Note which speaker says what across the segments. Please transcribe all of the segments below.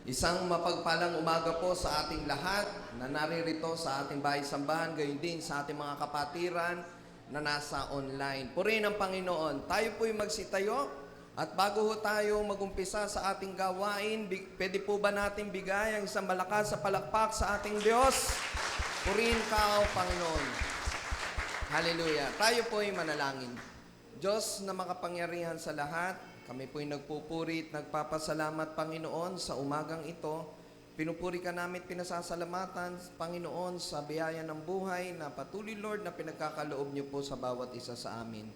Speaker 1: Isang mapagpalang umaga po sa ating lahat na naririto sa ating bahay-sambahan, gayon din sa ating mga kapatiran na nasa online. Purihin ang Panginoon. Tayo po'y magsitayo at bago ho tayo magumpisa sa ating gawain, pwede po ba natin bigay ang isang malakas sa palakpak sa ating Diyos? Purihin ka, O Panginoon. Hallelujah. Tayo po'y manalangin. Diyos na makapangyarihan sa lahat, kami po'y nagpupuri at nagpapasalamat, Panginoon, sa umagang ito. Pinupuri ka namin, pinasasalamatan, Panginoon, sa biyaya ng buhay na patuloy, Lord, na pinagkakaloob niyo po sa bawat isa sa amin.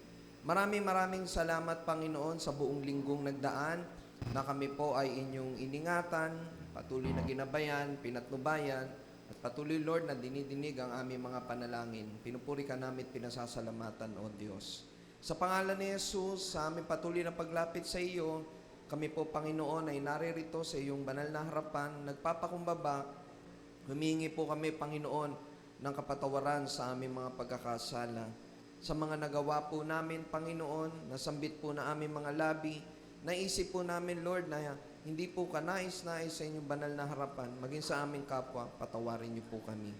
Speaker 1: Maraming salamat, Panginoon, sa buong linggong nagdaan na kami po ay inyong iningatan, patuloy na ginabayan, pinatnubayan, at patuloy, Lord, na dinidinig ang aming mga panalangin. Pinupuri ka namin, pinasasalamatan, O Diyos. Sa pangalan ni Jesus, sa aming patuloy na paglapit sa iyo, kami po, Panginoon, ay naririto sa iyong banal na harapan, nagpapakumbaba, humingi po kami, Panginoon, ng kapatawaran sa aming mga pagkakasala. Sa mga nagawa po namin, Panginoon, nasambit po na aming mga labi, naisip po namin, Lord, na hindi po kanais-nais sa inyong banal na harapan, maging sa aming kapwa, patawarin niyo po kami.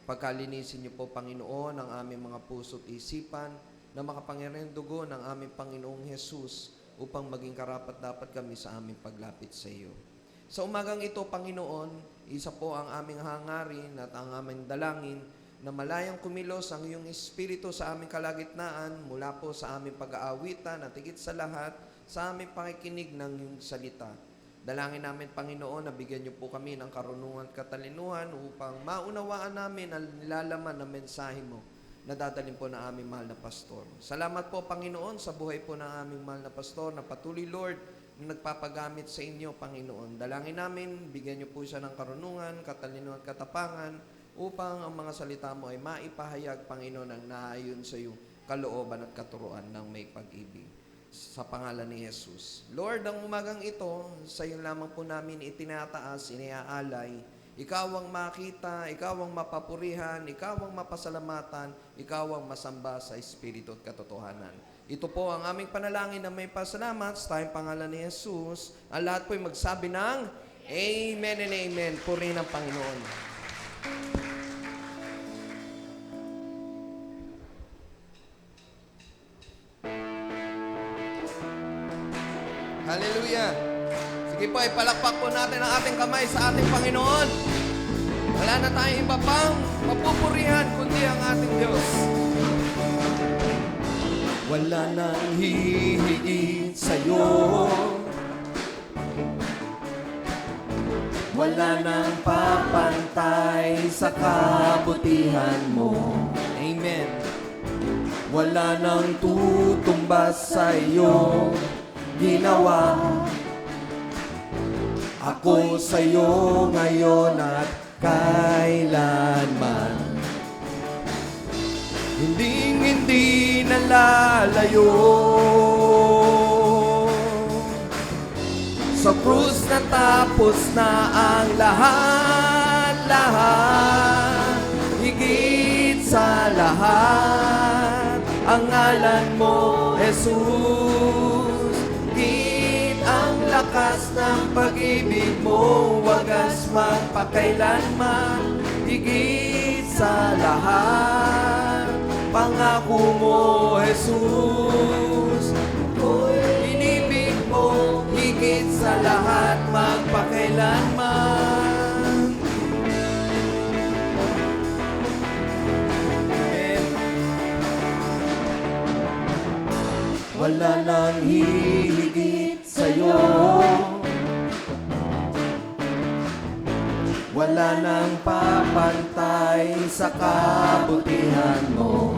Speaker 1: Pagkalinisin niyo po, Panginoon, ang aming mga puso't isipan, na makapangyarihang dugo ng aming Panginoong Jesus upang maging karapat-dapat kami sa aming paglapit sa iyo. Sa umagang ito, Panginoon, isa po ang aming hangarin at ang aming dalangin na malayang kumilos ang iyong Espiritu sa aming kalagitnaan mula po sa aming pag-aawitan at higit sa lahat sa aming pakikinig ng iyong salita. Dalangin namin, Panginoon, na bigyan niyo po kami ng karunungan at katalinuhan upang maunawaan namin ang nilalaman ng mensahe mo na dadalhin po ng aming mahal na pastor. Salamat po, Panginoon, sa buhay po ng aming mahal na pastor na patuloy, Lord, na nagpapagamit sa inyo, Panginoon. Dalangin namin, bigyan niyo po siya ng karunungan, katalinuhan at katapangan upang ang mga salita mo ay maipahayag, Panginoon, ang naayon sa iyong kalooban at katuruan ng may pag-ibig. Sa pangalan ni Jesus. Lord, ang umagang ito, sa iyo lamang po namin itinataas, iniaalay. Ikaw ang makita, ikaw ang mapapurihan, ikaw ang mapasalamatan, ikaw ang masamba sa Espiritu at katotohanan. Ito po ang aming panalangin na may pasalamat sa tayong pangalan ni Jesus. Ang lahat po'y magsabi ng Amen and Amen. Purihin ang Panginoon. Hallelujah! Sige po, ipalakpak po natin ang ating kamay sa ating Panginoon. Wala na tayong iba pang mapupurihan kundi ang ating Diyos.
Speaker 2: Wala nang hihigit sa'yo, wala nang papantay sa kabutihan mo.
Speaker 1: Amen.
Speaker 2: Wala nang tutumbas sa iyo ginawa. Ako sa'yo ngayon at kailanman, hindi nalalayo. Sa krus natapos na ang lahat, higit sa lahat, ang ngalan mo, Jesus. Ang lakas ng pag-ibig mo, wagas magpakailanman, higit sa lahat, pangako mo, Jesus. Inibig mo, higit sa lahat, magpakailanman. Wala nang hihigit sa'yo, wala nang papantay sa kabutihan mo,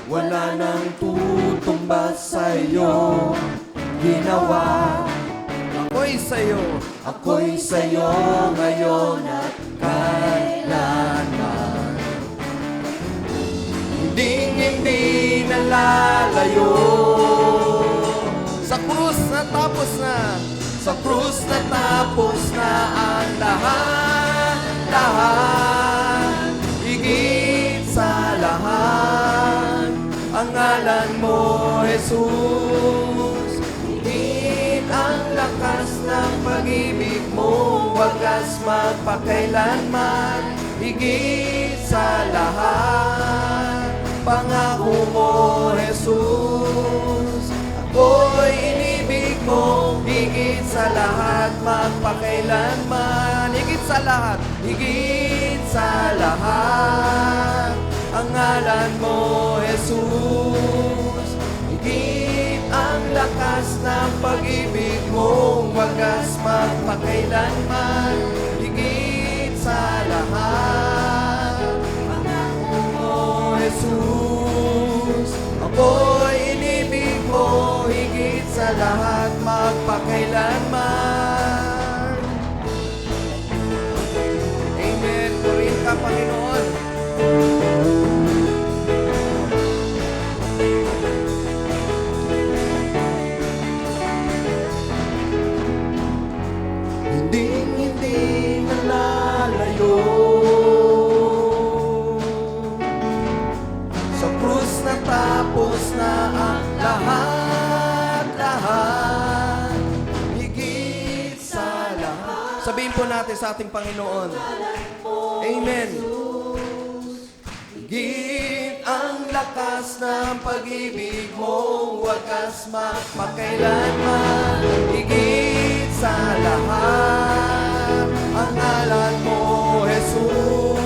Speaker 2: wala nang tutumbas sa'yo ginawa. Ako'y sa'yo ngayon at kailanman, hindi nalalayo.
Speaker 1: Sa krus natapos na.
Speaker 2: Sa krus natapos na ang lahat, higit sa lahat, ang ngalan mo, Jesus. Higit ang lakas ng pag
Speaker 1: pag-ibig mo wagas magpakailanman. Higit sa lahat, pangako mo, Jesus. Ako'y inibig mo, higit sa lahat, magpakailanman. Higit sa lahat, higit sa lahat, ang ngalan mo, Jesus. Higit ang lakas ng pag-ibig mo, wagas magpakailanman. Higit sa lahat, pangako mo, Jesus. Ako'y inibig mo, higit sa lahat, magpakailanman. Amen. Purihin ka, Panginoon. Hindi nalalayo sa krus natapos na ang lahat. Higit sa lahat. Sabihin po natin sa ating Panginoon. Amen. Higit ang lakas ng pag-ibig mo, wagas magpakailanman. Higit sa lahat, ang ngalan mo, Jesus.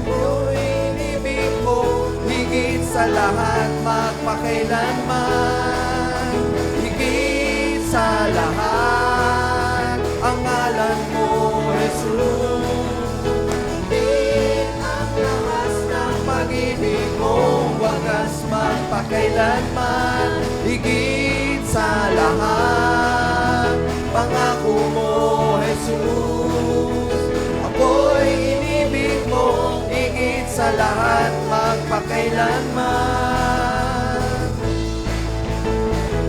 Speaker 1: Ako'y inibig mo, higit sa lahat, magpakailanman. Higit sa lahat, ang ngalan mo, Jesus. Higit ang lakas ng pag-ibig mo, wagas magpakailanman. Higit sa lahat, pangako mo, Jesus. Ako'y inibig mo, higit sa lahat, magpakailanman.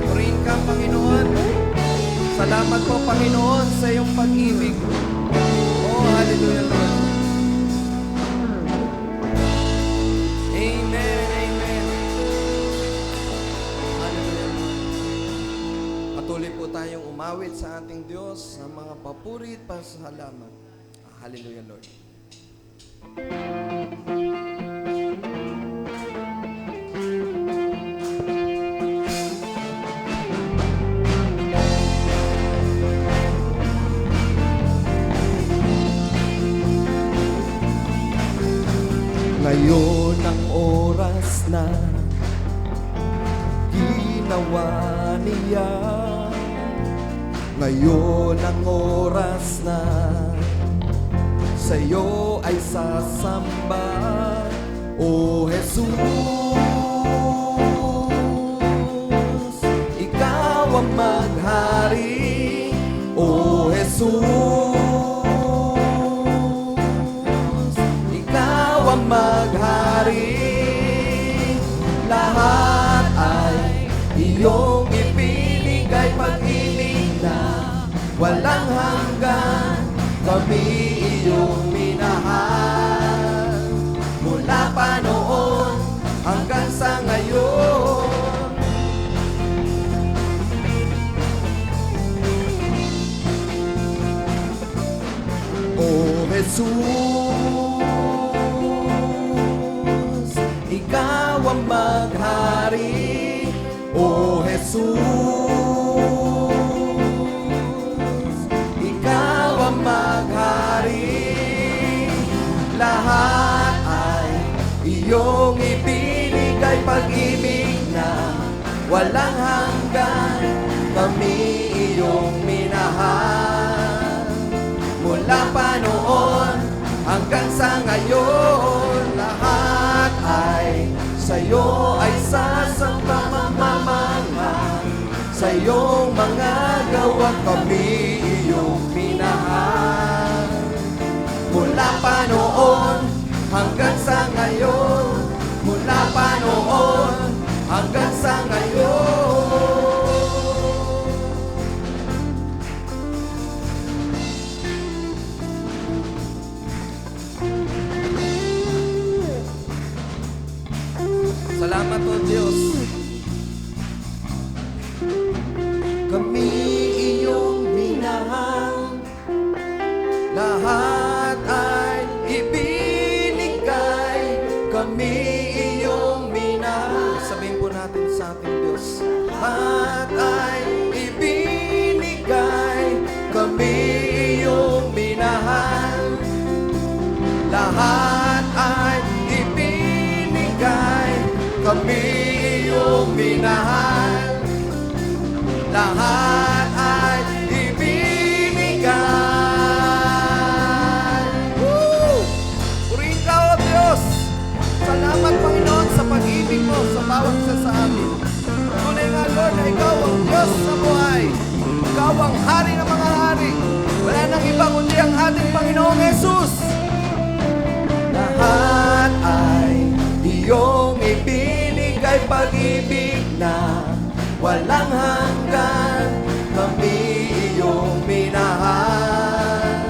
Speaker 1: Purihin ka, Panginoon. Salamat po, Panginoon, sa iyong pag-ibig. Oh, hallelujah, Lord. Amen, amen. Hallelujah, Lord. Patuloy po tayong umawit sa ating Diyos ng mga papuri at pasasalamat. Hallelujah, Lord. Ngayon ang oras na ginawa niya. Ngayon ang oras na sa'yo ay sasamba, O Jesus. Ikaw ang maghari, O Jesus. Ikaw ang maghari, lahat ay iyong ibinigay, pag-ibig na walang hanggan. Kami iyong minahal, mula pa noon hanggang sa ngayon. O Jesus, ikaw ang maghari, O Jesus. Ikaw ang maghari, lahat ay iyong ibinigay, pag-ibig na walang hanggan. Kami iyong minahal, mula pa noon hanggang sa ngayon. Lahat ay sa'yo ay sasamba, mamamangha sa iyong mga gawa. Kami iyong minahal, mula pa noon hanggang sa ngayon. Mula pa noon hanggang sa ngayon. Salamat o Diyos. Kami iyong minahal, ang hari ng mga hari. Wala nang iba kundi ang ating Panginoong Jesus.
Speaker 2: Lahat ay iyong ibinigay, pag-ibig na walang hanggan. Kami iyong minahal.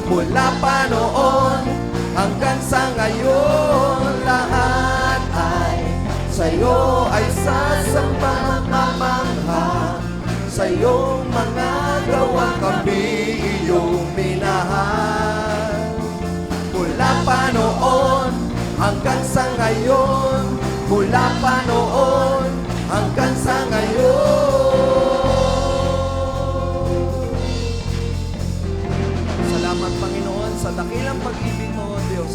Speaker 2: Mula pa noon hanggang sa ngayon, lahat ay sa'yo ay sasamba, mamangha. Sa iyong mga gawa kami iyong minahal. Mula pa noon hanggang sa ngayon, mula pa noon hanggang sa ngayon.
Speaker 1: Salamat, Panginoon, sa dakilang pag-ibig mo, O Diyos.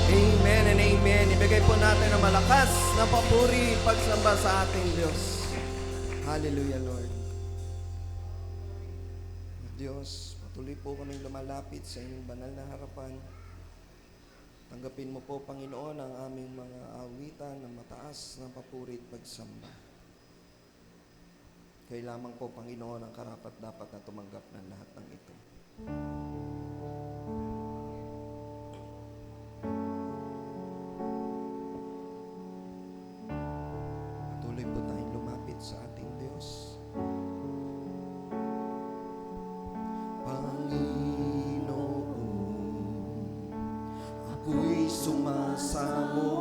Speaker 1: Amen and amen. Ibigay po natin ang malakas na papuri, pagsamba sa ating Diyos. Hallelujah, Lord. Diyos, patuloy po kaming lumalapit sa inyong banal na harapan. Tanggapin mo po, Panginoon, ang aming mga awitan ng mataas na papuri at pagsamba. Kayo lamang po, Panginoon, ang karapat-dapat na tumanggap ng lahat ng ito. Patuloy po tayong lumapit sa ating Diyos.
Speaker 2: Ako'y sumasamo,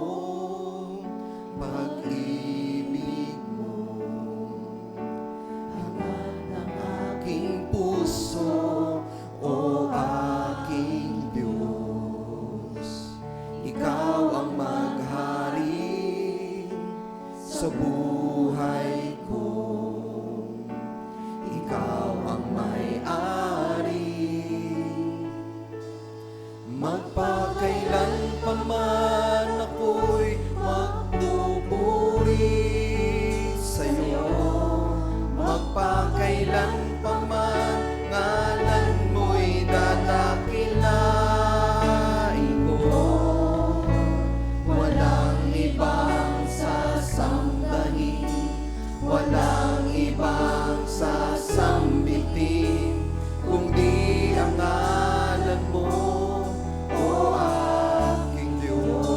Speaker 2: pag-ibig mo, hangat ng aking puso, o aking Diyos. Ikaw ang maghari sa buhay ko, ikaw ang may-ari. Magpakailan pa man ako'y magpupuri sa'yo. Magpakailan pa man ngalan mo'y dadakilain ko. Walang ibang sasambahin, walang ibang sasambitin, kundi ang ngalan mo, o aking Diyos.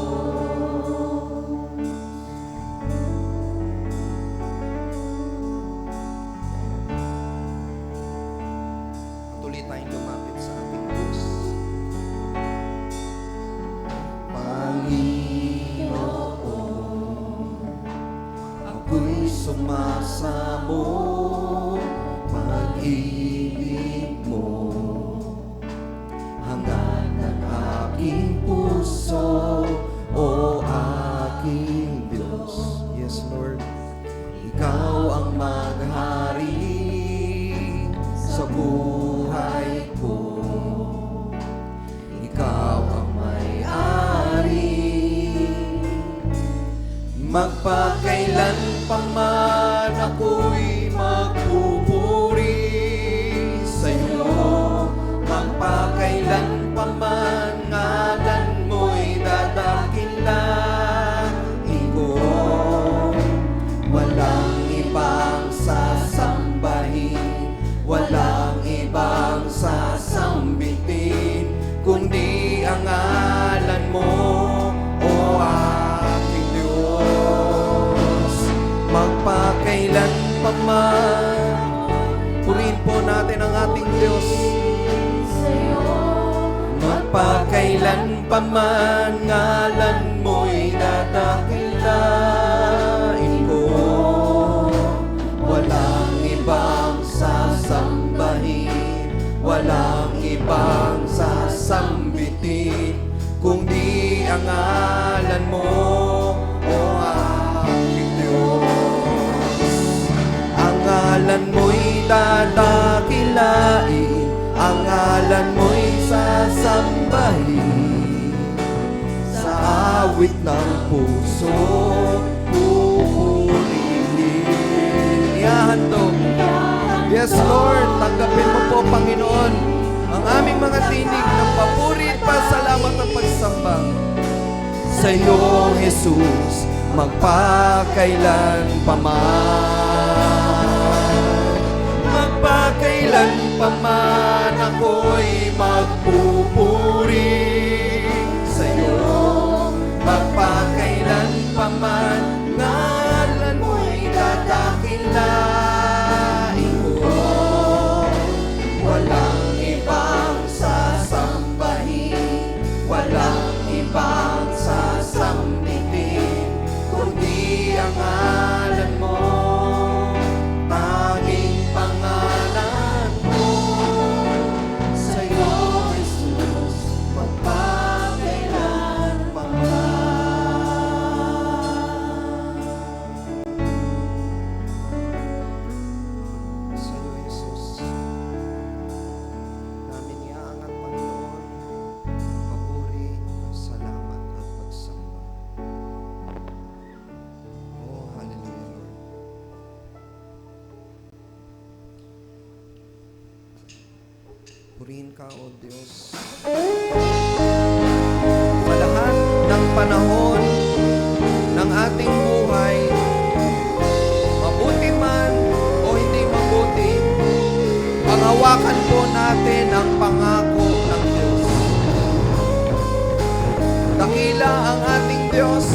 Speaker 1: Patuloy tayong lumapit sa ating Diyos.
Speaker 2: Panginoon, ako'y sumasamo, pag-ibig mo, hangat ng aking puso, o aking Diyos.
Speaker 1: Yes, Lord.
Speaker 2: Ikaw ang maghari sa buhay ko, ikaw ang may-ari. Magpakailan pa man ako'y magpupuri sa'yo. Magpakailan pa man ngalan mo'y dadakilain ko. Walang ibang sasambahin, walang ibang sasambitin, kundi ang ngalan mo, o aking Diyos. Magpakailan pa man, purihin po natin ang ating Diyos. Magpakailan pa man ngalan mo'y dadakilain ko. Walang ibang sasambahin, walang ibang sasambitin, kundi ang ngalan mo, o aking Diyos. Ang ngalan mo'y dadakilain, ang ngalan mo'y sasambahin. Sa awit ng puso, pupurihin.
Speaker 1: Ihahandog. Yes, Lord. Tanggapin mo po, Panginoon, ang aming mga tinig ng papuri at pasalamat at pagsamba
Speaker 2: sa'yo, Jesus, magpakailan paman. Magpakailan paman ako'y magpupuri sa'yo. Magpakailan paman ngalan mo'y dadakilain ko. Walang ibang sasambahin, walang ibang sasambitin, kundi ang ngalan mo, tanging pangalan mo. Sa'yo, Jesus, magpakailan
Speaker 1: sa'yo, Jesus. Namin iaangat, Panginoon, papuri, salamat at pagsamba. Oh, hallelujah, Lord. Purihin ka, O Diyos. Sa lahat ng panahon ng ating buhay, mabuti man o hindi mabuti, panghawakan po natin ang pangako ng Diyos. Dakila ang ating Diyos.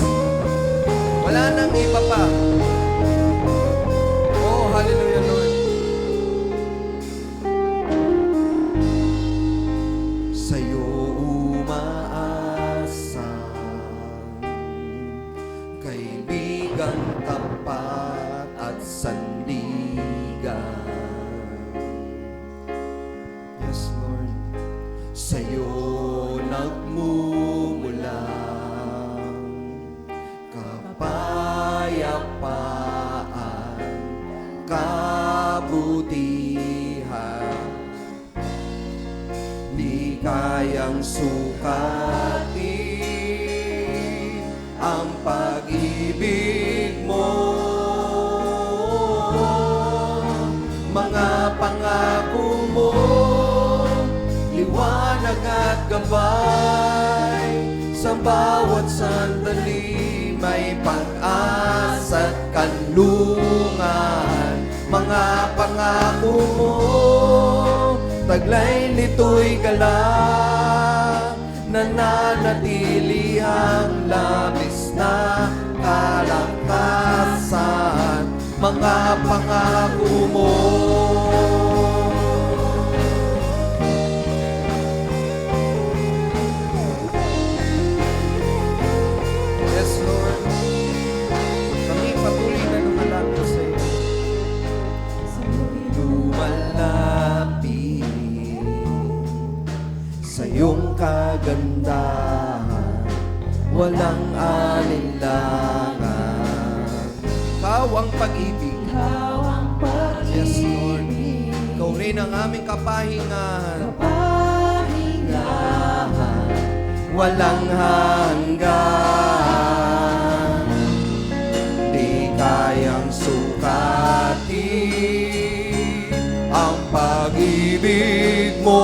Speaker 1: Wala nang iba pa. Oh, hallelujah, Lord.
Speaker 2: sa'yo umaasang kaibigang tapat at sandigan.
Speaker 1: Yes, Lord.
Speaker 2: Sa'yo nagmumulang kapayapaan, kabutihan, di kayang sukatin ang pag-ibig mo. Mga pangako mo, liwanag at gabay, sa bawat sandali may pag-asa at kanlungan. Mga pangako mo, taglay nito'y galak, nananatili ang labis na kalakasan. Mga pangako mo,
Speaker 1: Yes, Lord. Kami patuloy na lumalapit sa iyo.
Speaker 2: lumalapit sa iyong kagandahan, walang alinlangan.
Speaker 1: Ikaw ang pag-ibig. Yes, Lord. Ikaw rin ang aming kapahingahan.
Speaker 2: Kapahingahan, walang hanggan, di kayang sukatin ang pag-ibig mo.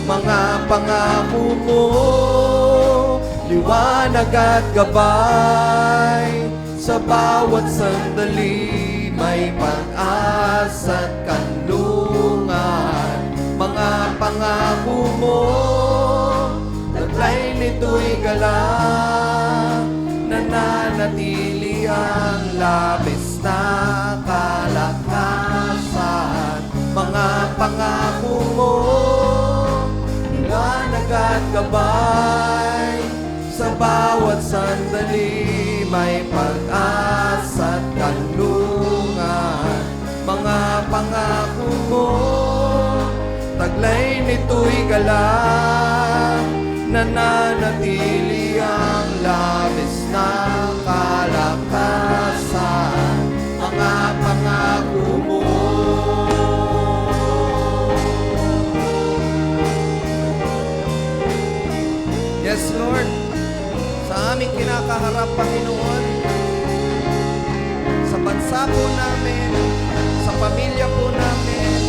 Speaker 2: Mga pangako mo, liwanag at gabay, sa bawat sandali may pag-asa at kanlungan. Mga pangako mo, taglay nito'y galak, nananatili ang labis na kalakasan. Mga pangako mo, liwanag at gabay, sa bawat sandali may pag-asa at kanlungan. Mga pangako mo, taglay nito'y galak, nananatili ang labis na kalakasan. Mga pangako mo,
Speaker 1: Yes, Lord. Sa aming kinakaharap, Panginoon, sa bansa po namin, sa pamilya po namin,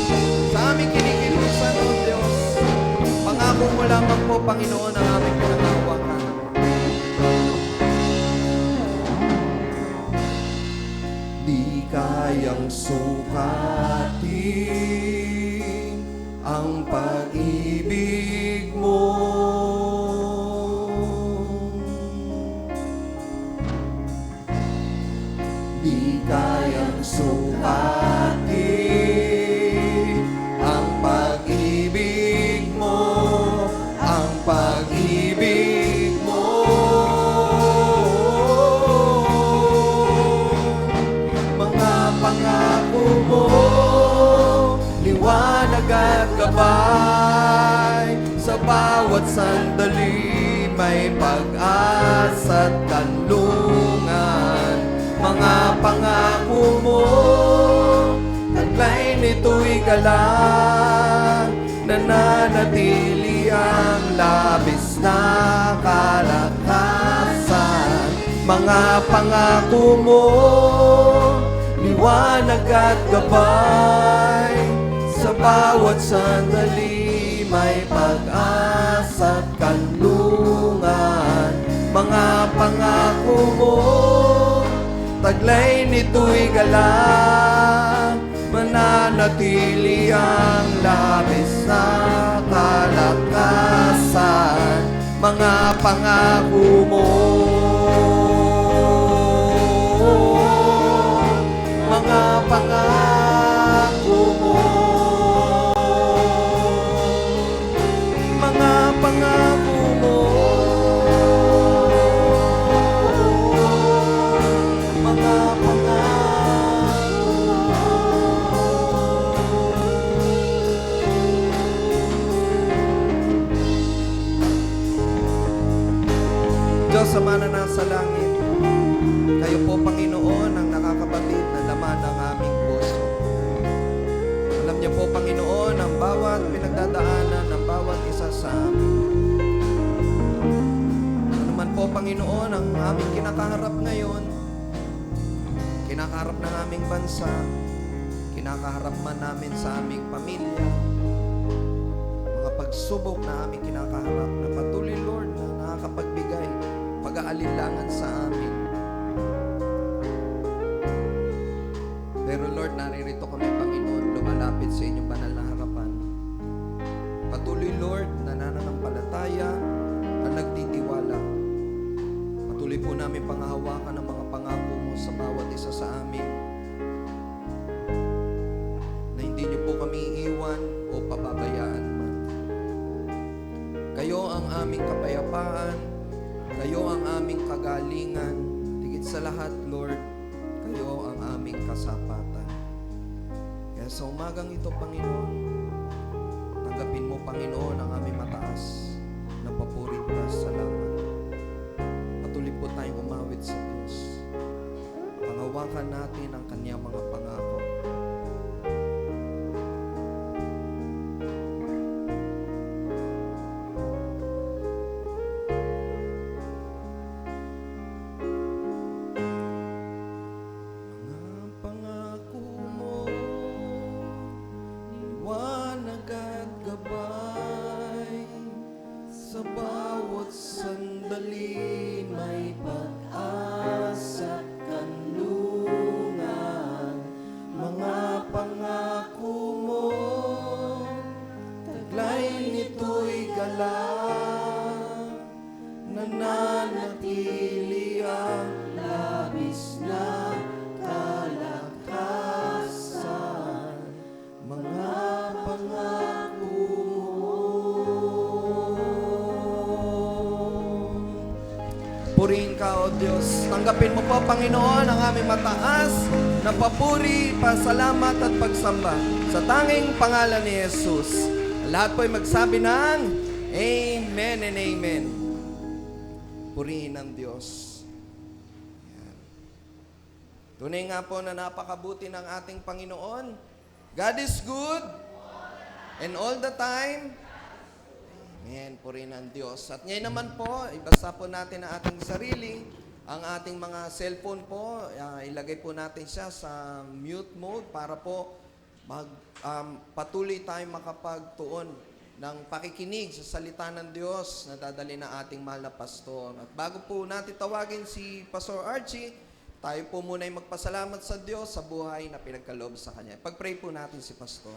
Speaker 1: sa aming kinikilusan, O Diyos, Pangako mo lamang po, Panginoon, ang aming pinangahawakan.
Speaker 2: Di kayang sukatin ang pag-ibig mo. Di kayang sukatin ang pag-ibig mo, ang pag-ibig mo. Mga pangako mo, liwanag at gabay, sa bawat sandali may pag-asa at kanlungan. Mga pangako mo, taglay nito'y galang, nananatili ang labis na kalakasan. Mga pangako mo, liwanag at gabay, sa bawat sandali may pag-asa at kanlungan. Mga pangako mo, taglay nito'y galang, mananatili ang labis na kalakasan. Mga pangako mo, mga pangako mo, mga pangako mo, mga pangako mo.
Speaker 1: Diyos, Ama na nasa langit, kayo po, Panginoon, ang nakakabatid na laman ng aming puso. Alam niyo po, Panginoon, ang bawat pinagdadaanan ng bawat isa sa amin. Ano naman po, Panginoon, ang aming kinakaharap ngayon, kinakaharap ng aming bansa, kinakaharap man namin sa aming pamilya, mga pagsubok na aming kinakaharap, na patuloy, Lord, na nakakapagbigay pag-aalilangan sa amin. Pero Lord, naririto kami, Panginoon, lumalapit sa inyong banal na harapan. Patuloy, Lord, nananampalataya at nagtitiwala. Patuloy po namin panghahawakan ang mga pangako mo sa bawat isa sa amin. Na hindi niyo po kami iiwan o pababayaan man. Kayo ang aming kapayapaan, kayo ang aming kagalingan, higit sa lahat, Lord, kayo ang aming kasapatan. Kaya sa umagang ito, Panginoon, tanggapin mo, Panginoon, ang aming mataas na papuri at salamat. Patuloy po tayong umawit sa Diyos. Panghawakan natin ang Kanyang mga pangako.
Speaker 2: Sandali may pag-asa at kanlungan. Mga pangako mo, taglay nito'y galang, nananatili ang labis na kalakasan. Mga pangako
Speaker 1: Purihin ka, O Diyos. Tanggapin mo po, Panginoon, ang aming mataas na papuri, pasalamat at pagsamba sa tanging pangalan ni Jesus. Lahat po ay magsabi ng Amen and Amen. Purihin ang Diyos. Yan. Tunay nga po na napakabuti ng ating Panginoon. God is good and all the time. Amen, purihin ang Diyos. At ngayon naman po, ibasa po natin ang ating sarili, ang ating mga cellphone po, ilagay po natin siya sa mute mode para po patuloy tayong makapagtuon ng pakikinig sa salita ng Diyos na dadali ng ating mahal na pastor. At bago po natin tawagin si Pastor Archie, tayo po muna ay magpasalamat sa Diyos sa buhay na pinagkaloob sa Kanya. Pag-pray po natin si Pastor.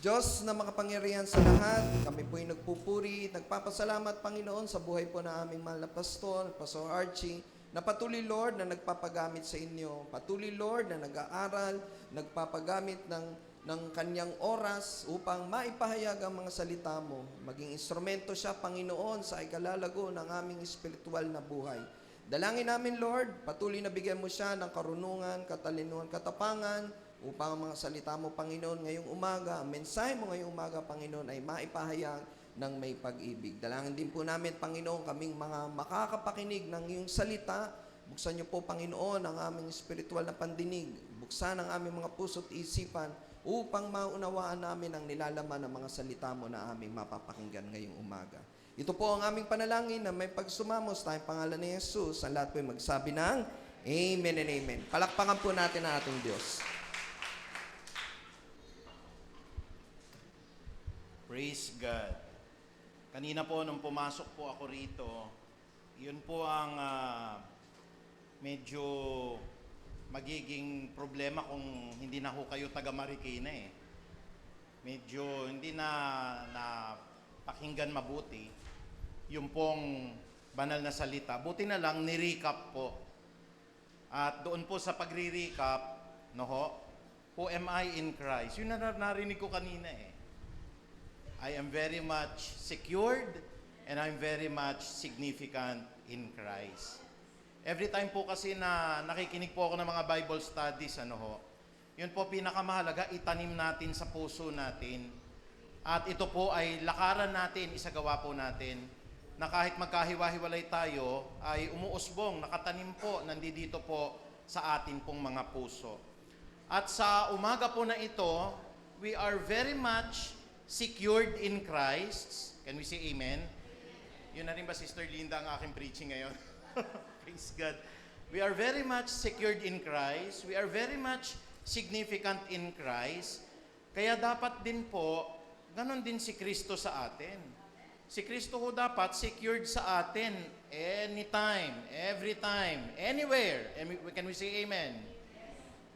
Speaker 1: Diyos na makapangyarihan sa lahat, kami po ay nagpupuri, nagpapasalamat Panginoon sa buhay po na aming mahal na pastor, Pastor Archie, na patuloy Lord na nagpapagamit sa inyo, patuloy Lord na nag-aaral, nagpapagamit ng kanyang oras upang maipahayag ang mga salita mo. Maging instrumento siya, Panginoon, sa ikalalago ng aming espiritual na buhay. Dalangin namin Lord, patuloy na bigyan mo siya ng karunungan, katalinuhan, katapangan, upang ang mga salita mo, Panginoon, ngayong umaga, ang mensahe mo ngayong umaga, Panginoon, ay maipahayag ng may pag-ibig. Dalangin din po namin, Panginoon, kaming mga makakapakinig ng iyong salita. Buksan niyo po, Panginoon, ang aming espiritual na pandinig. Buksan ang aming mga puso't isipan upang maunawaan namin ang nilalaman ng mga salita mo na aming mapapakinggan ngayong umaga. Ito po ang aming panalangin na may pagsumamos tayong pangalan ni Jesus. Ang lahat po ay magsabi ng Amen and Amen. Palakpakan po natin ang ating Diyos.
Speaker 3: Praise God. Kanina po nung pumasok po ako rito, yun po ang medyo magiging problema kung hindi na ho kayo taga Marikina eh. Medyo hindi na pakinggan mabuti yung pong banal na salita. Buti na lang ni-recap po. At doon po sa pagre-recap, no ho, who am I in Christ? Yun na narinig ko kanina eh. I am very much secured and I'm very much significant in Christ. Every time po kasi na nakikinig po ako ng mga Bible studies, yun po pinakamahalaga, itanim natin sa puso natin. At ito po ay lakaran natin, isagawa po natin, na kahit magkahiwa-hiwalay tayo, ay umuusbong, nakatanim po, nandito po sa atin pong mga puso. At sa umaga po na ito, we are very much secured in Christ. Can we say amen? Yun na rin ba, Sister Linda, ang aking preaching ngayon? Praise God. We are very much secured in Christ. We are very much significant in Christ. Kaya dapat din po, ganon din si Kristo sa atin. Si Kristo ho dapat secured sa atin anytime, every time, anywhere. Can we say amen?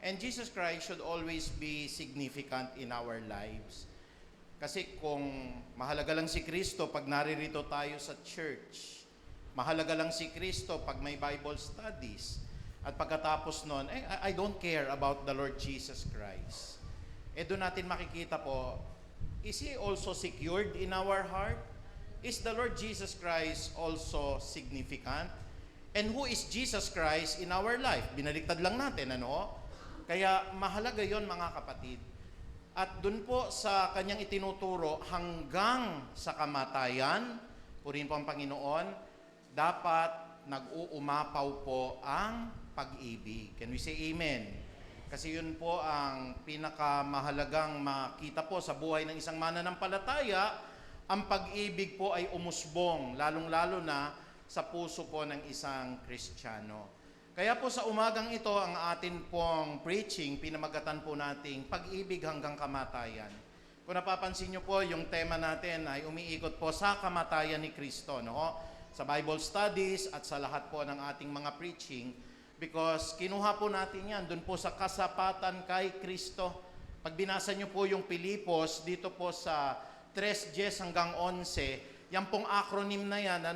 Speaker 3: And Jesus Christ should always be significant in our lives. Kasi kung mahalaga lang si Kristo pag naririto tayo sa church, mahalaga lang si Kristo pag may Bible studies, at pagkatapos nun, I don't care about the Lord Jesus Christ. Doon natin makikita po, is He also secured in our heart? Is the Lord Jesus Christ also significant? And who is Jesus Christ in our life? Binaliktad lang natin, Kaya mahalaga yon mga kapatid. At dun po sa kanyang itinuturo hanggang sa kamatayan, purihin po ang Panginoon, dapat nag-uumapaw po ang pag-ibig. Can we say amen? Kasi yun po ang pinakamahalagang makita po sa buhay ng isang mananampalataya, ang pag-ibig po ay umusbong, lalong-lalo na sa puso po ng isang Kristiyano. Kaya po sa umagang ito, ang atin pong preaching, pinamagatan po nating pag-ibig hanggang kamatayan. Kung napapansin nyo po, yung tema natin ay umiikot po sa kamatayan ni Kristo, sa Bible studies at sa lahat po ng ating mga preaching, because kinuha po natin yan dun po sa kasapatan kay Kristo. Pag binasa nyo po yung Pilipos, dito po sa 3:10 hanggang 11, yan pong acronym na yan,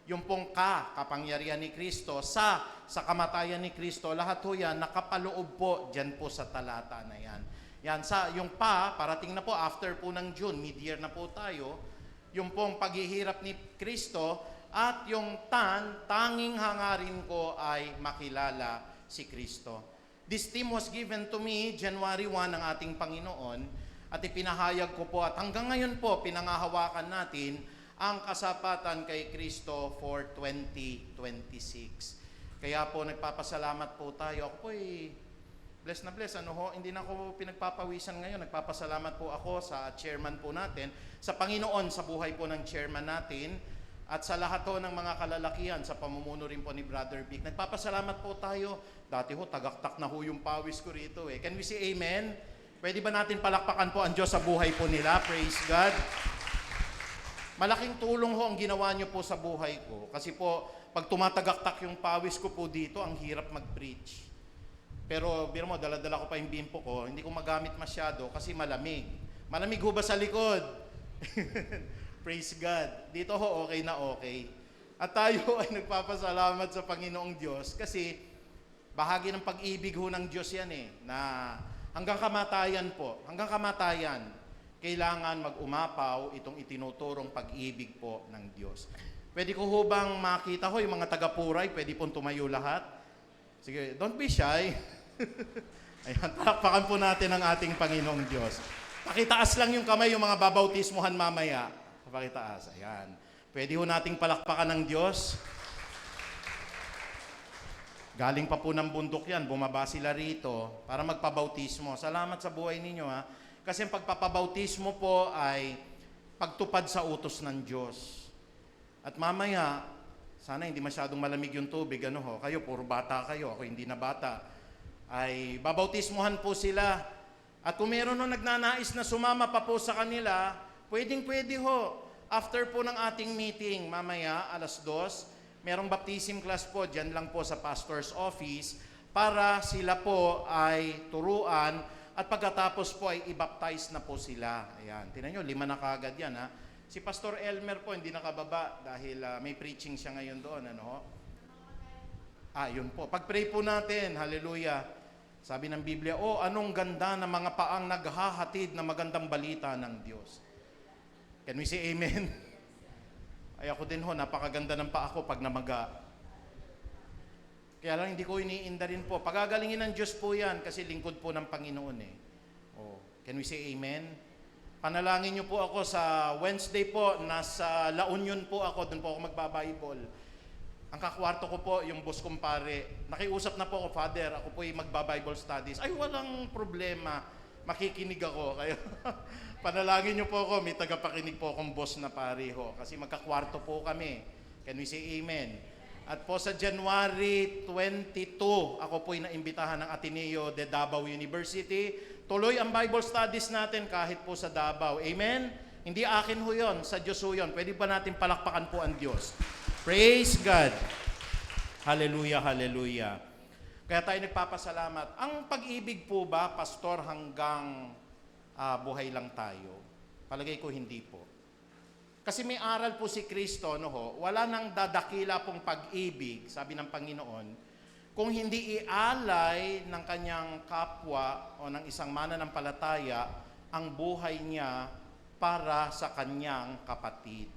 Speaker 3: yung pong kapangyarihan ni Kristo, sa kamatayan ni Kristo, lahat ho yan nakapaloob po dyan po sa talata na yan. Yan, yung parating na po after po ng June, mid-year na po tayo, yung pong paghihirap ni Kristo, at yung tanging hangarin ko ay makilala si Kristo. This theme was given to me January 1 ng ating Panginoon, at ipinahayag ko po, at hanggang ngayon po, pinangahawakan natin ang kasapatan kay Kristo for 2026. Kaya po nagpapasalamat po tayo. Ako po bless na bless. Hindi na ako pinagpapawisan ngayon. Nagpapasalamat po ako sa chairman po natin, sa Panginoon sa buhay po ng chairman natin, at sa lahat po ng mga kalalakihan, sa pamumuno rin po ni Brother Vic. Nagpapasalamat po tayo. Dati tagaktak na yung pawis ko rito Can we say amen? Pwede ba natin palakpakan po ang Diyos sa buhay po nila? Praise God. Malaking tulong ho ang ginawa niyo po sa buhay ko. Kasi po, pag tumatagaktak yung pawis ko po dito, ang hirap mag-preach. Pero biro mo, dala-dala ko pa yung bimpo ko, hindi ko magamit masyado kasi malamig. Malamig ho ba sa likod? Praise God. Dito ho, okay na okay. At tayo ay nagpapasalamat sa Panginoong Diyos kasi bahagi ng pag-ibig ho ng Diyos yan na hanggang kamatayan po, hanggang kamatayan, kailangan mag-umapaw itong itinuturong pag-ibig po ng Diyos. Pwede ko ho bang makita ho yung mga taga-Puray? Pwede pong tumayo lahat? Sige, don't be shy. Ayan, palakpakan po natin ang ating Panginoong Diyos. Pakitaas lang yung kamay, yung mga babautismuhan mamaya. Pakitaas, ayan. Pwede ho nating palakpakan ng Diyos. Galing pa po ng bundok yan, bumaba sila rito para magpabautismo. Salamat sa buhay ninyo ha. Kasi ang pagpapabautismo po ay pagtupad sa utos ng Diyos. At mamaya, sana hindi masyadong malamig yung tubig, kayo, puro bata kayo, ako hindi na bata, ay babautismuhan po sila. At kung meron nagnanais na sumama pa po sa kanila, pwedeng-pwede ho. After po ng ating meeting, mamaya, 2:00, merong baptism class po, dyan lang po sa pastor's office, para sila po ay turuan, at pagkatapos po ay i-baptize na po sila. Ayan, tinan nyo, 5 na kagad yan ha. Si Pastor Elmer po hindi nakababa dahil may preaching siya ngayon doon. Yun po. Pag-pray po natin, hallelujah. Sabi ng Biblia, anong ganda ng mga paang naghahatid na magandang balita ng Diyos. Can we say amen? Ay ako din ho, napakaganda ng paa ko pag namaga. Kaya lang hindi ko iniinda rin po. Pagagalingin ng Diyos po yan kasi lingkod po ng Panginoon can we say amen? Panalangin niyo po ako sa Wednesday po, nasa La Union po ako, doon po ako magbabible. Ang kakwarto ko po, yung boss kumpare, nakiusap na po ako, Father, ako po yung magbabible studies. Ay, walang problema, makikinig ako. Kaya panalangin niyo po ako, may tagapakinig po akong boss na pare ho, kasi magkakwarto po kami. Can we say amen? At po sa January 22, ako po'y naimbitahan ng Ateneo de Davao University. Tuloy ang Bible studies natin kahit po sa Davao. Amen? Hindi akin ho yun, sa Diyos ho yun. Pwede ba natin palakpakan po ang Diyos? Praise God! Hallelujah, hallelujah. Kaya tayo nagpapasalamat. Ang pag-ibig po ba, Pastor, hanggang buhay lang tayo? Palagay ko hindi po. Kasi may aral po si Kristo, wala nang dadakila pong pag-ibig, sabi ng Panginoon, kung hindi ialay ng kanyang kapwa o ng isang mananampalataya ang buhay niya para sa kanyang kapatid.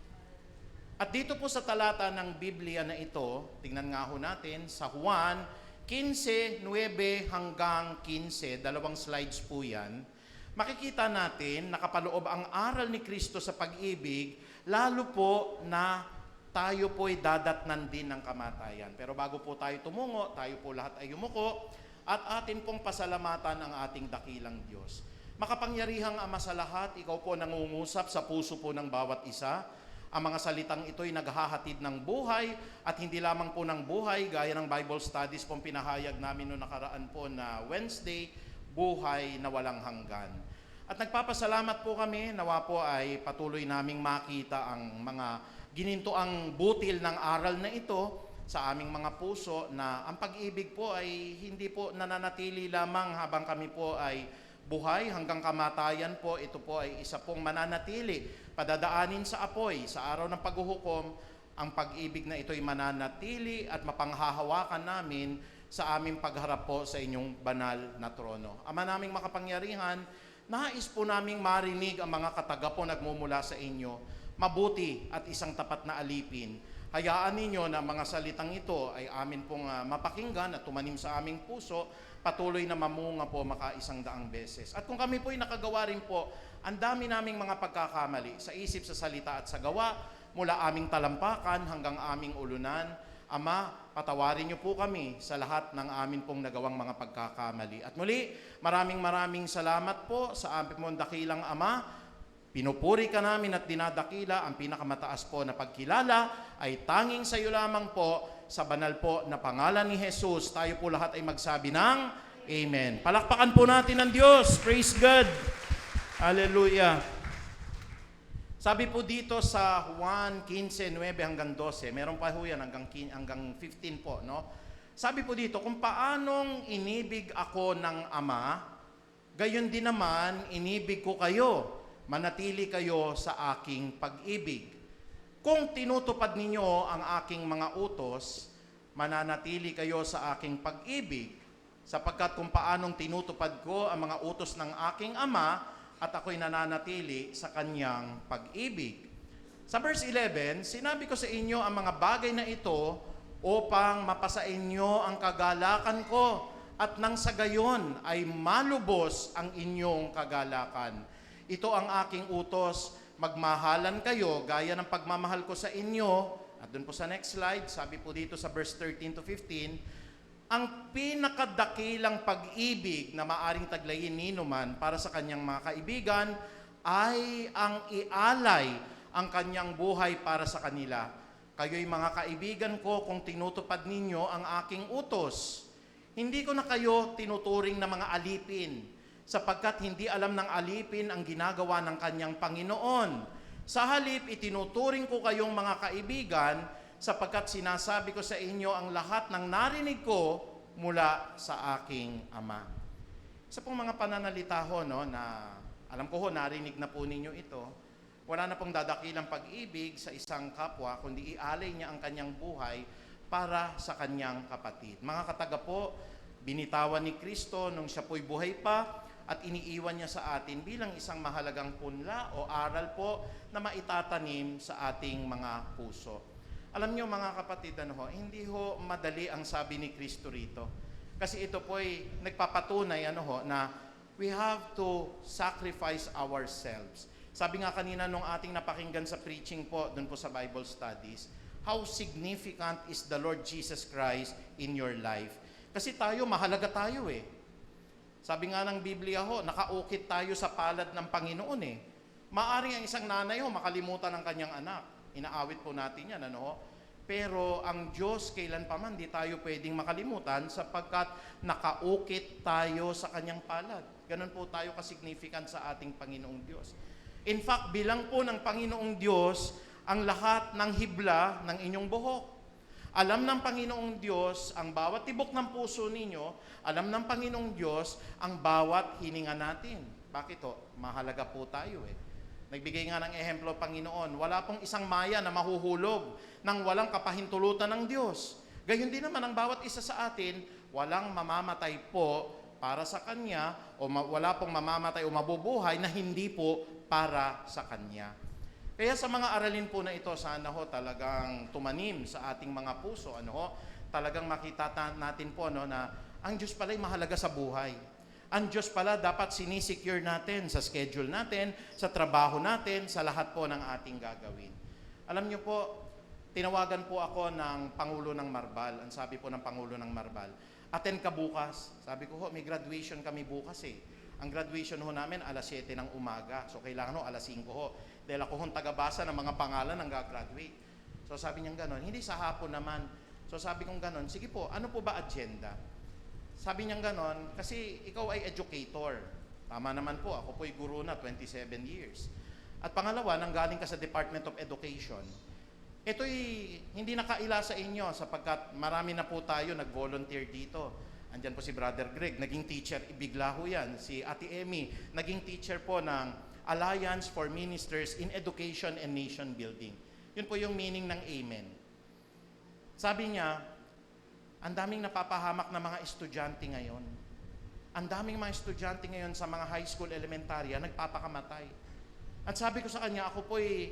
Speaker 3: At dito po sa talata ng Biblia na ito, tingnan nga ho natin, sa Juan 15:9 hanggang 15, 2 slides po yan, makikita natin nakapaloob ang aral ni Kristo sa pag-ibig, lalo po na tayo po'y dadatnan din ng kamatayan. Pero bago po tayo tumungo, tayo po lahat ay yumuko at atin pong pasalamatan ang ating dakilang Diyos. Makapangyarihang Ama sa lahat, ikaw po nangungusap sa puso po ng bawat isa. Ang mga salitang ito'y naghahatid ng buhay at hindi lamang po ng buhay, gaya ng Bible studies pong pinahayag namin noong nakaraan po na Wednesday, buhay na walang hanggan. At nagpapasalamat po kami, nawa po ay patuloy naming makita ang mga ginintoang butil ng aral na ito sa aming mga puso na ang pag-ibig po ay hindi po nananatili lamang habang kami po ay buhay hanggang kamatayan po. Ito po ay isa pong mananatili, padadaanin sa apoy. Sa araw ng paghuhukom, ang pag-ibig na ito'y mananatili at mapanghahawakan namin sa aming pagharap po sa inyong banal na trono. Ama naming makapangyarihan, nais po naming marinig ang mga kataga po nagmumula sa inyo, mabuti at isang tapat na alipin. Hayaan ninyo na mga salitang ito ay amin pong mapakinggan at tumanim sa aming puso, patuloy na mamunga po maka-100 beses. At kung kami po'y nakagawa rin po, ang dami naming mga pagkakamali sa isip, sa salita at sa gawa, mula aming talampakan hanggang aming ulunan. Ama, patawarin niyo po kami sa lahat ng amin pong nagawang mga pagkakamali. At muli, maraming salamat po sa aming pong dakilang Ama. Pinupuri ka namin at dinadakila, ang pinakamataas po na pagkilala ay tanging sa iyo lamang po, sa banal po na pangalan ni Jesus. Tayo po lahat ay magsabi ng Amen. Palakpakan po natin ang Diyos. Praise God. Hallelujah. Sabi po dito sa Juan 15:9 hanggang 12, meron pa ho yan hanggang 15 po, no? Sabi po dito, kung paanong inibig ako ng Ama, gayon din naman inibig ko kayo, manatili kayo sa aking pag-ibig. Kung tinutupad ninyo ang aking mga utos, mananatili kayo sa aking pag-ibig, sapagkat kung paanong tinutupad ko ang mga utos ng aking Ama, at ako'y nananatili sa kanyang pag-ibig. Sa verse 11, sinabi ko sa inyo ang mga bagay na ito upang mapasa inyo ang kagalakan ko, at nang sa gayon ay malubos ang inyong kagalakan. Ito ang aking utos, magmahalan kayo gaya ng pagmamahal ko sa inyo. At dun po sa next slide, sabi po dito sa verse 13 to 15, ang pinakadakilang pag-ibig na maaring taglayin nino man para sa kanyang mga kaibigan ay ang ialay ang kanyang buhay para sa kanila. Kayo'y mga kaibigan ko kung tinutupad ninyo ang aking utos. Hindi ko na kayo tinuturing na mga alipin, sapagkat hindi alam ng alipin ang ginagawa ng kanyang Panginoon. Sa halip, itinuturing ko kayong mga kaibigan, sapagkat sinasabi ko sa inyo ang lahat ng narinig ko mula sa aking Ama. Isa pong mga pananalita ho, no, na alam ko ho, narinig na po ninyo ito. Wala na pong dadakilang pag-ibig sa isang kapwa, kundi ialay niya ang kanyang buhay para sa kanyang kapatid. Mga kataga po, binitawan ni Kristo nung siya po'y buhay pa, at iniiwan niya sa atin bilang isang mahalagang punla o aral po na maitatanim sa ating mga puso. Alam niyo mga kapatid, hindi ho madali ang sabi ni Kristo rito. Kasi ito po ay nagpapatunay na we have to sacrifice ourselves. Sabi nga kanina nung ating napakinggan sa preaching po, dun po sa Bible studies, how significant is the Lord Jesus Christ in your life? Kasi tayo, mahalaga tayo eh. Sabi nga ng Biblia ho, nakaukit tayo sa palad ng Panginoon eh. Maaring ang isang nanay ho, makalimutan ng kanyang anak. Inaawit po natin yan, Pero ang Diyos, kailan pa man, di tayo pwedeng makalimutan sapagkat nakaukit tayo sa kanyang palad. Ganun po tayo ka-significant sa ating Panginoong Diyos. In fact, bilang po ng Panginoong Diyos ang lahat ng hibla ng inyong buhok. Alam ng Panginoong Diyos ang bawat tibok ng puso ninyo, alam ng Panginoong Diyos ang bawat hininga natin. Bakit ho? Mahalaga po tayo eh. Nagbigay nga ng ehemplo Panginoon, wala pong isang maya na mahuhulog nang walang kapahintulutan ng Diyos. Gayon din naman ang bawat isa sa atin, walang mamamatay po para sa Kanya, o wala pong mamamatay o mabubuhay na hindi po para sa Kanya. Kaya sa mga aralin po na ito, sana ho talagang tumanim sa ating mga puso, talagang makita natin po na ang Diyos pala'y mahalaga sa buhay. Ang Diyos pala dapat sinisecure natin sa schedule natin, sa trabaho natin, sa lahat po ng ating gagawin. Alam niyo po, tinawagan po ako ng Pangulo ng Marbal. Ang sabi po ng Pangulo ng Marbal, attend ka bukas. Sabi ko ho, may graduation kami bukas eh. Ang graduation ho namin alas 7 ng umaga. So kailangan ho alas 5 ho. Dahil ako hong tagabasa ng mga pangalan ng gagraduate. So sabi niya gano'n, hindi sa hapon naman. So sabi kong gano'n, sige po, ano po ba agenda? Sabi niya gano'n, kasi ikaw ay educator. Tama naman po, ako po'y guro na 27 years. At pangalawa, nanggaling ka sa Department of Education. Ito'y hindi nakaila sa inyo sapagkat marami na po tayo nag-volunteer dito. Andyan po si Brother Greg, naging teacher, ibigla ho yan. Si Ate Emmy, naging teacher po ng Alliance for Ministers in Education and Nation Building. Yun po yung meaning ng Amen. Sabi niya, ang daming napapahamak na mga estudyante ngayon. Ang daming mga estudyante ngayon sa mga high school, elementarya, nagpapakamatay. At sabi ko sa kanya, ako po'y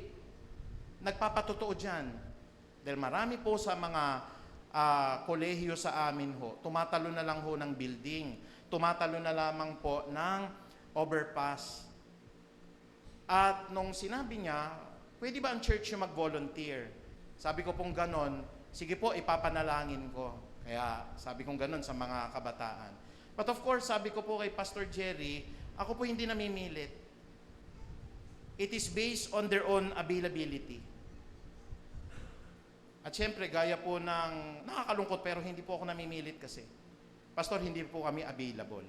Speaker 3: nagpapatotoo dyan. Dahil marami po sa mga kolehiyo sa amin ho, tumatalo na lang ho ng building. Tumatalo na lamang po ng overpass. At nung sinabi niya, pwede ba ang church yung mag-volunteer? Sabi ko pong ganon, sige po, ipapanalangin ko. Kaya sabi kong ganun sa mga kabataan. But of course, sabi ko po kay Pastor Jerry, ako po hindi namimilit. It is based on their own availability. At syempre, gaya po ng, nakakalungkot pero hindi po ako namimilit kasi. Pastor, hindi po kami available.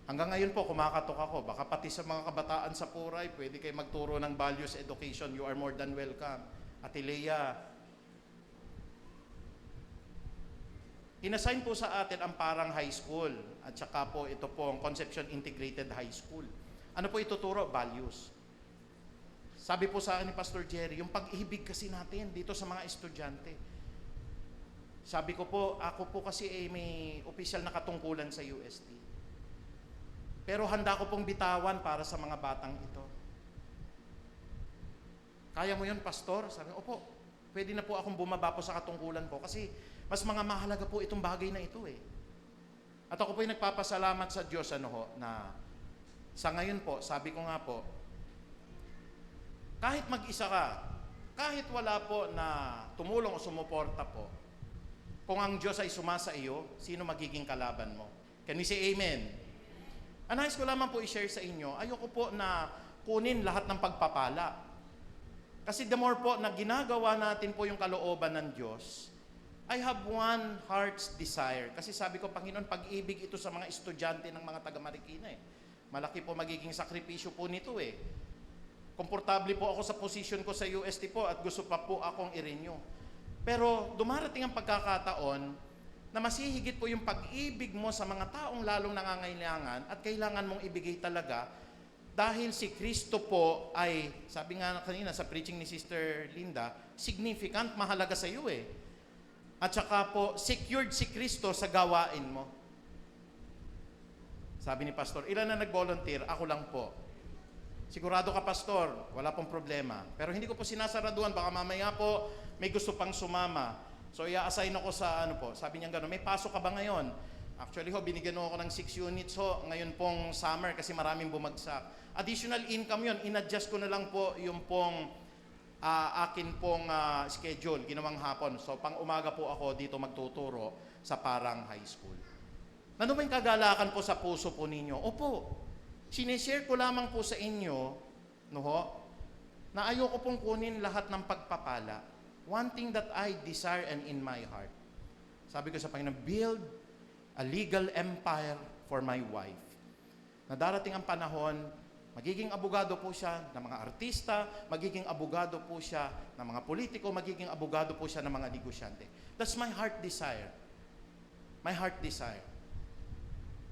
Speaker 3: Hanggang ngayon po, kumakatok ako. Baka pati sa mga kabataan sa Puray, pwede kayo magturo ng values education. You are more than welcome. Ate Lea, inassign po sa atin ang parang high school. At saka po ito po ang Concepcion Integrated High School. Ano po ituturo? Values. Sabi po sa akin ni Pastor Jerry, yung pag-ibig kasi natin dito sa mga estudyante. Sabi ko po, ako po kasi may opisyal na katungkulan sa UST. Pero handa ko pong bitawan para sa mga batang ito. Kaya mo yun, Pastor? Sabi ko, opo, pwede na po akong bumaba po sa katungkulan ko kasi mas mga mahalaga po itong bagay na ito eh. At ako po ay nagpapasalamat sa Diyos na sa ngayon po, sabi ko nga po, kahit mag-isa ka, kahit wala po na tumulong o sumuporta po, kung ang Diyos ay sumasa iyo, sino magiging kalaban mo? Can we say amen? Nais ko lamang po i-share sa inyo, ayoko po na kunin lahat ng pagpapala. Kasi the more po na ginagawa natin po yung kalooban ng Diyos, I have one heart's desire. Kasi sabi ko, Panginoon, pag-ibig ito sa mga estudyante ng mga taga Marikina eh. Malaki po magiging sakripisyo po nito eh. Komportable po ako sa position ko sa UST po at gusto pa po akong i-renew. Pero dumarating ang pagkakataon na masihigit po yung pag-ibig mo sa mga taong lalong nangangailangan at kailangan mong ibigay talaga dahil si Kristo po ay, sabi nga kanina sa preaching ni Sister Linda, significant, mahalaga sa iyo eh. At saka po, secured si Kristo sa gawain mo. Sabi ni Pastor, ilan na nag-volunteer? Ako lang po. Sigurado ka, Pastor, wala pong problema. Pero hindi ko po sinasaraduan, baka mamaya po may gusto pang sumama. So, i-assign ako sa sabi niya gano'n, may pasok ka ba ngayon? Actually binigyan ako ng 6 units ngayon pong summer kasi maraming bumagsak. Additional income yun, in-adjust ko na lang po yung pong akin pong schedule, ginawang hapon. So, pang umaga po ako dito magtuturo sa Parang High School. Ano ba yung kagalakan po sa puso po ninyo? Opo, sinishare ko lamang po sa inyo, na ayoko pong kunin lahat ng pagpapala. One thing that I desire and in my heart, sabi ko sa Panginoon, build a legal empire for my wife. Na darating ang panahon, magiging abogado po siya ng mga artista, magiging abogado po siya ng mga politiko, magiging abogado po siya ng mga negosyante. That's my heart desire. My heart desire.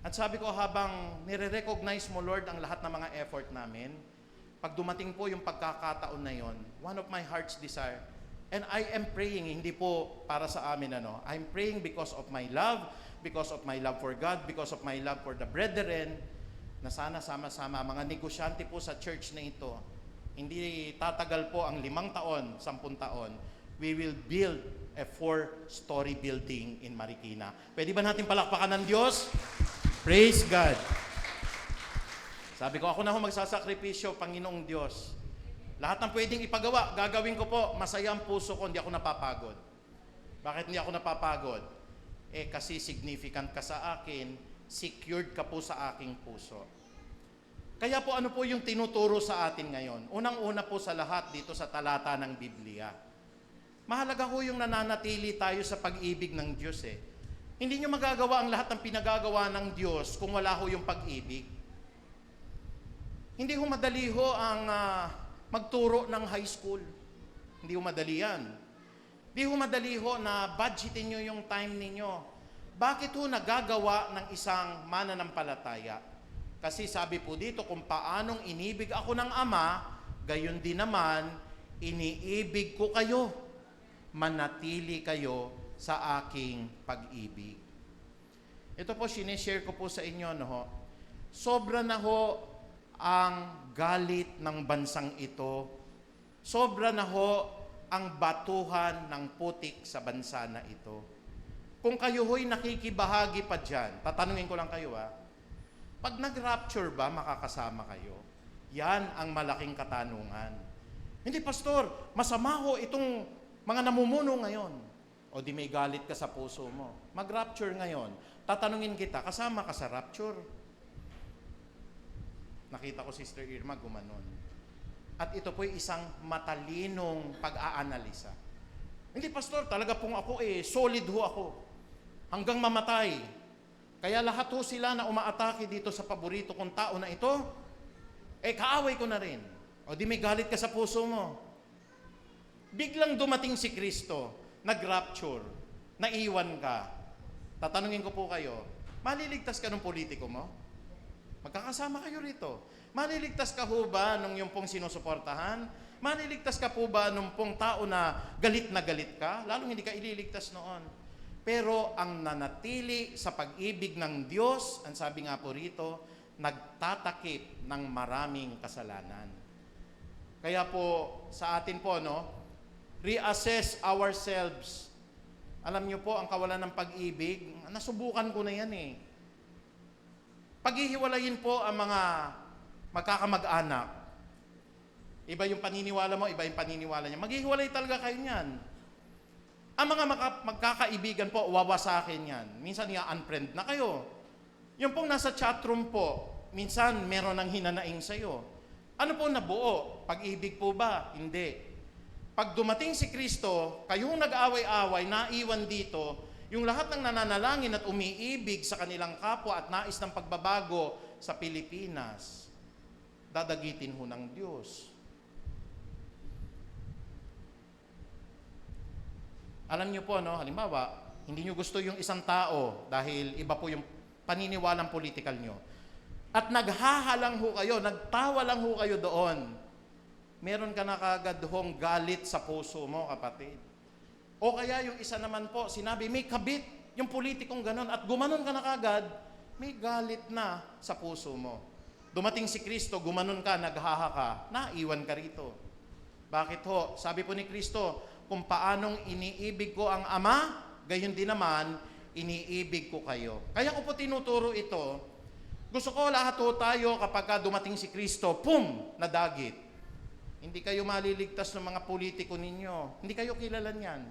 Speaker 3: At sabi ko, habang nire-recognize mo, Lord, ang lahat ng mga effort namin, pag dumating po yung pagkakataon na yon, one of my heart's desire, and I am praying, hindi po para sa amin, I'm praying because of my love for God, because of my love for the brethren, na sana sama-sama, mga negosyante po sa church na ito, hindi tatagal po ang 5 taon, 10 taon, we will build a 4-story building in Marikina. Pwede ba natin palakpakan ng Diyos? Praise God! Sabi ko, ako na magsasakripisyo, Panginoong Diyos. Lahat ng pwedeng ipagawa, gagawin ko po, masaya ang puso ko, hindi ako napapagod. Bakit hindi ako napapagod? Kasi significant ka sa akin, secured ka po sa aking puso. Kaya po ano po yung tinuturo sa atin ngayon? Unang-una po sa lahat dito sa talata ng Biblia. Mahalaga ho yung nananatili tayo sa pag-ibig ng Diyos eh. Hindi nyo magagawa ang lahat ng pinagagawa ng Diyos kung wala ho yung pag-ibig. Hindi ho madali ho ang magturo ng high school. Hindi ho madali yan. Hindi ho madali ho na budgetin nyo yung time ninyo. Bakit ho nagagawa ng isang mananampalataya? Kasi sabi po dito, kung paanong inibig ako ng Ama, gayon din naman, iniibig ko kayo. Manatili kayo sa aking pag-ibig. Ito po, sinishare ko po sa inyo, sobra na ho ang galit ng bansang ito. Sobra na ho ang batuhan ng putik sa bansa na ito. Kung kayo ho'y nakikibahagi pa dyan, tatanungin ko lang kayo pag nag-rapture ba, makakasama kayo? Yan ang malaking katanungan. Hindi, Pastor, masama ho itong mga namumuno ngayon. O di may galit ka sa puso mo. Mag-rapture ngayon. Tatanungin kita, kasama ka sa rapture? Nakita ko Sister Irma gumanon. At ito po'y isang matalinong pag-aanalisa. Hindi, Pastor, talaga pong ako solid ho ako. Hanggang mamatay. Kaya lahat ho sila na umaatake dito sa paborito kong tao na ito, kaaway ko na rin. O di may galit ka sa puso mo. Biglang dumating si Kristo, nag-rapture, naiwan ka. Tatanungin ko po kayo, maliligtas ka ng politiko mo? Magkakasama kayo rito. Maliligtas ka ho ba nung yung pong sinusuportahan? Maliligtas ka po ba nung pong tao na galit ka? Lalong hindi ka ililigtas noon. Pero ang nanatili sa pag-ibig ng Diyos, ang sabi nga po rito, nagtatakip ng maraming kasalanan. Kaya po sa atin po, reassess ourselves. Alam niyo po, ang kawalan ng pag-ibig, nasubukan ko na yan eh. Paghihiwalayin po ang mga magkakamag-anak. Iba yung paniniwala mo, iba yung paniniwala niya. Maghihiwalay talaga kayo niyan. Ang mga magkakaibigan po, wawasakin yan. Minsan i-unfriend na kayo. Yung pong nasa chatroom po, minsan meron ng hinanaing sa'yo. Ano po nabuo? Pag-ibig po ba? Hindi. Pag dumating si Kristo, kayong nag-away-away, naiwan dito, yung lahat ng nananalangin at umiibig sa kanilang kapwa at nais ng pagbabago sa Pilipinas, dadagitin ho ng Diyos. Alam niyo po, halimbawa, hindi niyo gusto yung isang tao dahil iba po yung paniniwalang political niyo. At naghahalang ho kayo, nagtawa lang ho kayo doon. Meron ka na kagad hong galit sa puso mo, kapatid. O kaya yung isa naman po, sinabi, may kabit yung politikong ganon at gumanon ka na kagad, may galit na sa puso mo. Dumating si Kristo, gumanon ka, naghaha ka, naiwan ka rito. Bakit ho? Sabi po ni Kristo, kung paanong iniibig ko ang Ama, gayon din naman, iniibig ko kayo. Kaya ko po tinuturo ito. Gusto ko lahat ho tayo kapag dumating si Kristo, pum, nadagit. Hindi kayo maliligtas ng mga politiko ninyo. Hindi kayo kilala niyan.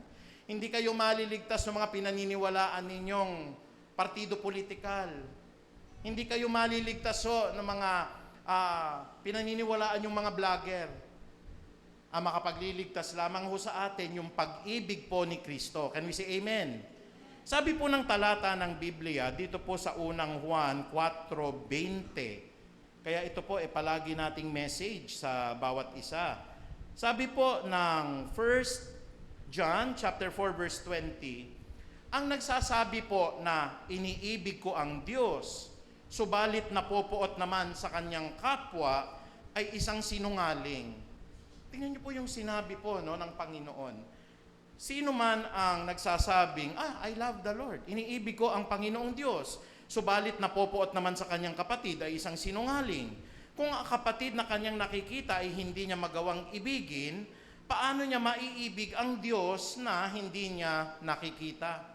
Speaker 3: Hindi kayo maliligtas ng mga pinaniniwalaan ninyong partido politikal. Hindi kayo maliligtas ng mga pinaniniwalaan yung mga vlogger. Ang makapagliligtas lamang ho sa atin yung pag-ibig po ni Kristo. Can we say amen? Sabi po ng talata ng Biblia, dito po sa unang Juan 4:20. Kaya ito po palagi nating message sa bawat isa. Sabi po ng 1 John chapter 4 verse 20, ang nagsasabi po na iniibig ko ang Diyos, subalit napopuot naman sa kanyang kapwa, ay isang sinungaling. Tingnan niyo po yung sinabi po ng Panginoon. Sino man ang nagsasabing, I love the Lord, iniibig ko ang Panginoong Diyos, subalit napopuot naman sa kanyang kapatid ay isang sinungaling. Kung ang kapatid na kanyang nakikita ay hindi niya magawang ibigin, paano niya maiibig ang Diyos na hindi niya nakikita?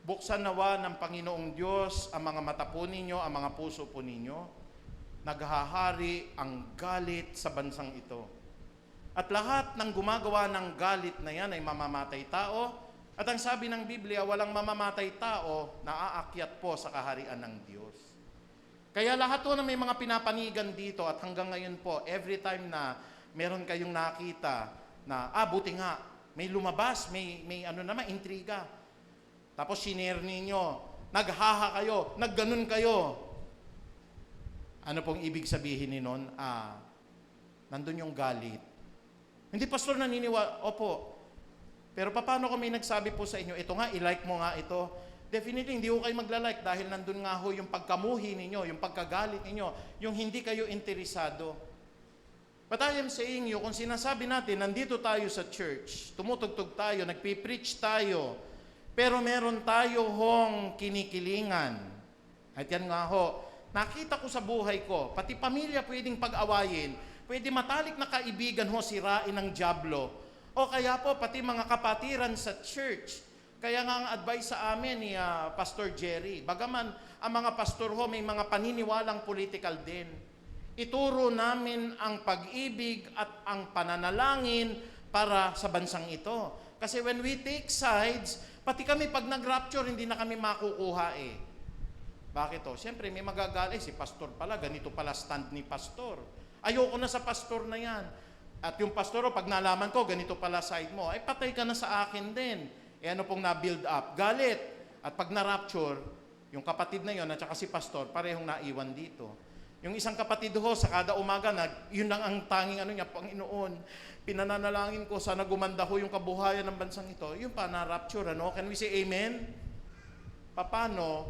Speaker 3: Buksan nawa ng Panginoong Diyos ang mga mata po ninyo, ang mga puso po ninyo. Naghahari ang galit sa bansang ito. At lahat ng gumagawa ng galit na yan ay mamamatay tao. At ang sabi ng Biblia, walang mamamatay tao na aakyat po sa kaharian ng Diyos. Kaya lahat po na may mga pinapanigan dito at hanggang ngayon po, every time na meron kayong nakita na, buti nga, may lumabas, may intriga. Tapos sinare ninyo, naghaha kayo, nagganon kayo. Ano pong ibig sabihin nun? Nandun yung galit. Hindi, pastor, naniniwala. Opo. Pero paano kung may nagsabi po sa inyo, ito nga, i-like mo nga ito. Definitely, hindi ko kayo magla-like dahil nandun nga ho yung pagkamuhi ninyo, yung pagkagalit ninyo, yung hindi kayo interesado. But I am saying you, kung sinasabi natin, nandito tayo sa church, tumutugtog tayo, nagpipreach tayo, pero meron tayo hong kinikilingan. At yan nga ho, nakita ko sa buhay ko, pati pamilya pwedeng pag-awayin, pwede matalik na kaibigan ho sirain ng dyablo, o kaya po pati mga kapatiran sa church. Kaya nga ang advice sa amin ni Pastor Jerry, bagaman ang mga pastor ho may mga paniniwalang political din, ituro namin ang pag-ibig at ang pananalangin para sa bansang ito. Kasi when we take sides, pati kami pag nag-rapture, hindi na kami makukuha eh. Bakit to? Siyempre, may magagalay. Si pastor pala, ganito pala stand ni pastor. Ayoko na sa pastor na yan. At yung pastor, pag nalaman ko, ganito pala side mo, ay patay ka na sa akin din. ano pong na-build up? Galit. At pag na-rapture, yung kapatid na yon at saka si pastor, parehong naiwan dito. Yung isang kapatid ho, sa kada umaga, yun lang ang tanging niya, Panginoon, pinananalangin ko, sana gumanda ho yung kabuhayan ng bansang ito. Yung pa na-rapture, ano? Can we say amen? Paano?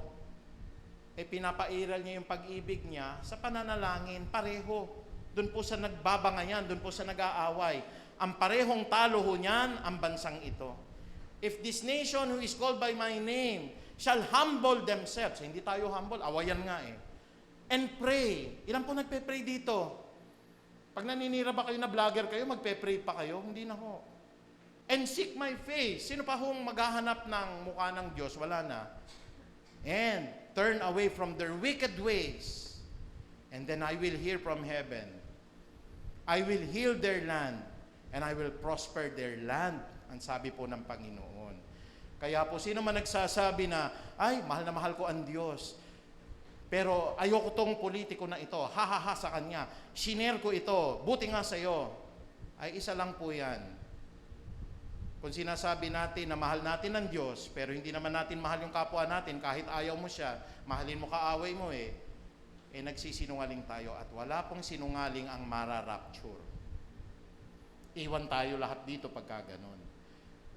Speaker 3: Pinapairal niya yung pag-ibig niya sa pananalangin, pareho. Doon po sa nagbabangayan, doon po sa nag-aaway. Ang parehong talo ho niyan, ang bansang ito. If this nation who is called by my name shall humble themselves, hindi tayo humble, awayan nga and pray. Ilan po nagpe-pray dito? Pag naninira ba kayo na vlogger kayo, magpe-pray pa kayo? Hindi na ho. And seek my face. Sino pa hong maghahanap ng mukha ng Diyos? Wala na. And turn away from their wicked ways. And then I will hear from heaven. I will heal their land and I will prosper their land. Ang sabi po ng Panginoon. Kaya po, sino man nagsasabi na, ay, mahal na mahal ko ang Diyos. Pero ayoko tong politiko na ito. Ha sa kanya. Shinare ko ito. Buti nga sa'yo. Ay, isa lang po yan. Kung sinasabi natin na mahal natin ang Diyos, pero hindi naman natin mahal yung kapwa natin, kahit ayaw mo siya, mahalin mo kaaway mo nagsisinungaling tayo at wala pong sinungaling ang mara-rapture. Iwan tayo lahat dito pagka ganon.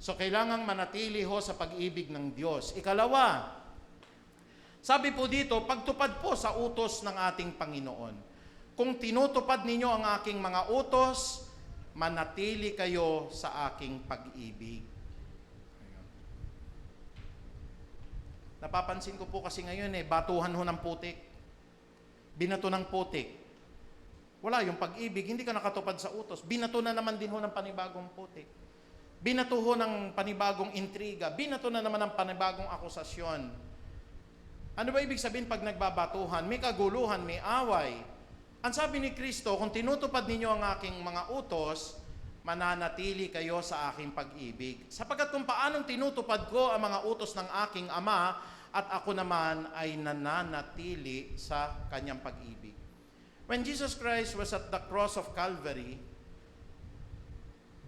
Speaker 3: So, kailangang manatili ho sa pag-ibig ng Diyos. Ikalawa, sabi po dito, pagtupad po sa utos ng ating Panginoon. Kung tinutupad ninyo ang aking mga utos, manatili kayo sa aking pag-ibig. Napapansin ko po kasi ngayon batuhan ho ng putik. Binato ng putik. Wala yung pag-ibig, hindi ka nakatupad sa utos. Binato na naman din ho ng panibagong putik. Binato ho ng panibagong intriga. Binato na naman ng panibagong akusasyon. Ano ba ibig sabihin pag nagbabatuhan? May kaguluhan, may away. Ang sabi ni Kristo, kung tinutupad ninyo ang aking mga utos, mananatili kayo sa aking pag-ibig. Sapagkat kung paanong tinutupad ko ang mga utos ng aking Ama, at ako naman ay nananatili sa kanyang pag-ibig. When Jesus Christ was at the cross of Calvary,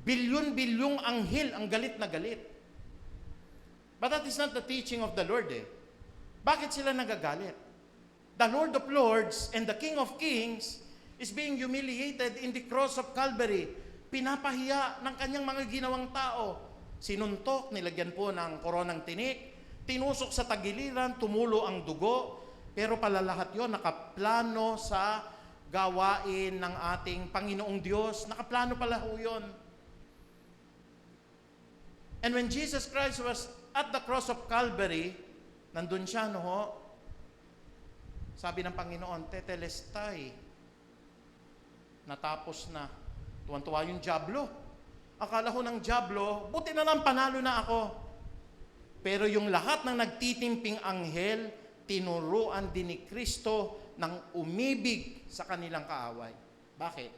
Speaker 3: bilyon-bilyong anghel ang galit na galit. But that is not the teaching of the Lord Bakit sila nagagalit? The Lord of Lords and the King of Kings is being humiliated in the cross of Calvary. Pinapahiya ng kanyang mga ginawang tao. Sinuntok, nilagyan po ng koronang tinik, tinusok sa tagiliran, tumulo ang dugo, pero pala lahat yun nakaplano sa gawain ng ating Panginoong Diyos. Nakaplano pala ho yun. And when Jesus Christ was at the cross of Calvary, nandun siya, sabi ng Panginoon, tetelestai, natapos na. Tuwan-tuwa yung dyablo. Akala ko ng dyablo, buti na lang panalo na ako. Pero yung lahat ng nagtitimping anghel, tinuruan din ni Kristo ng umibig sa kanilang kaaway. Bakit?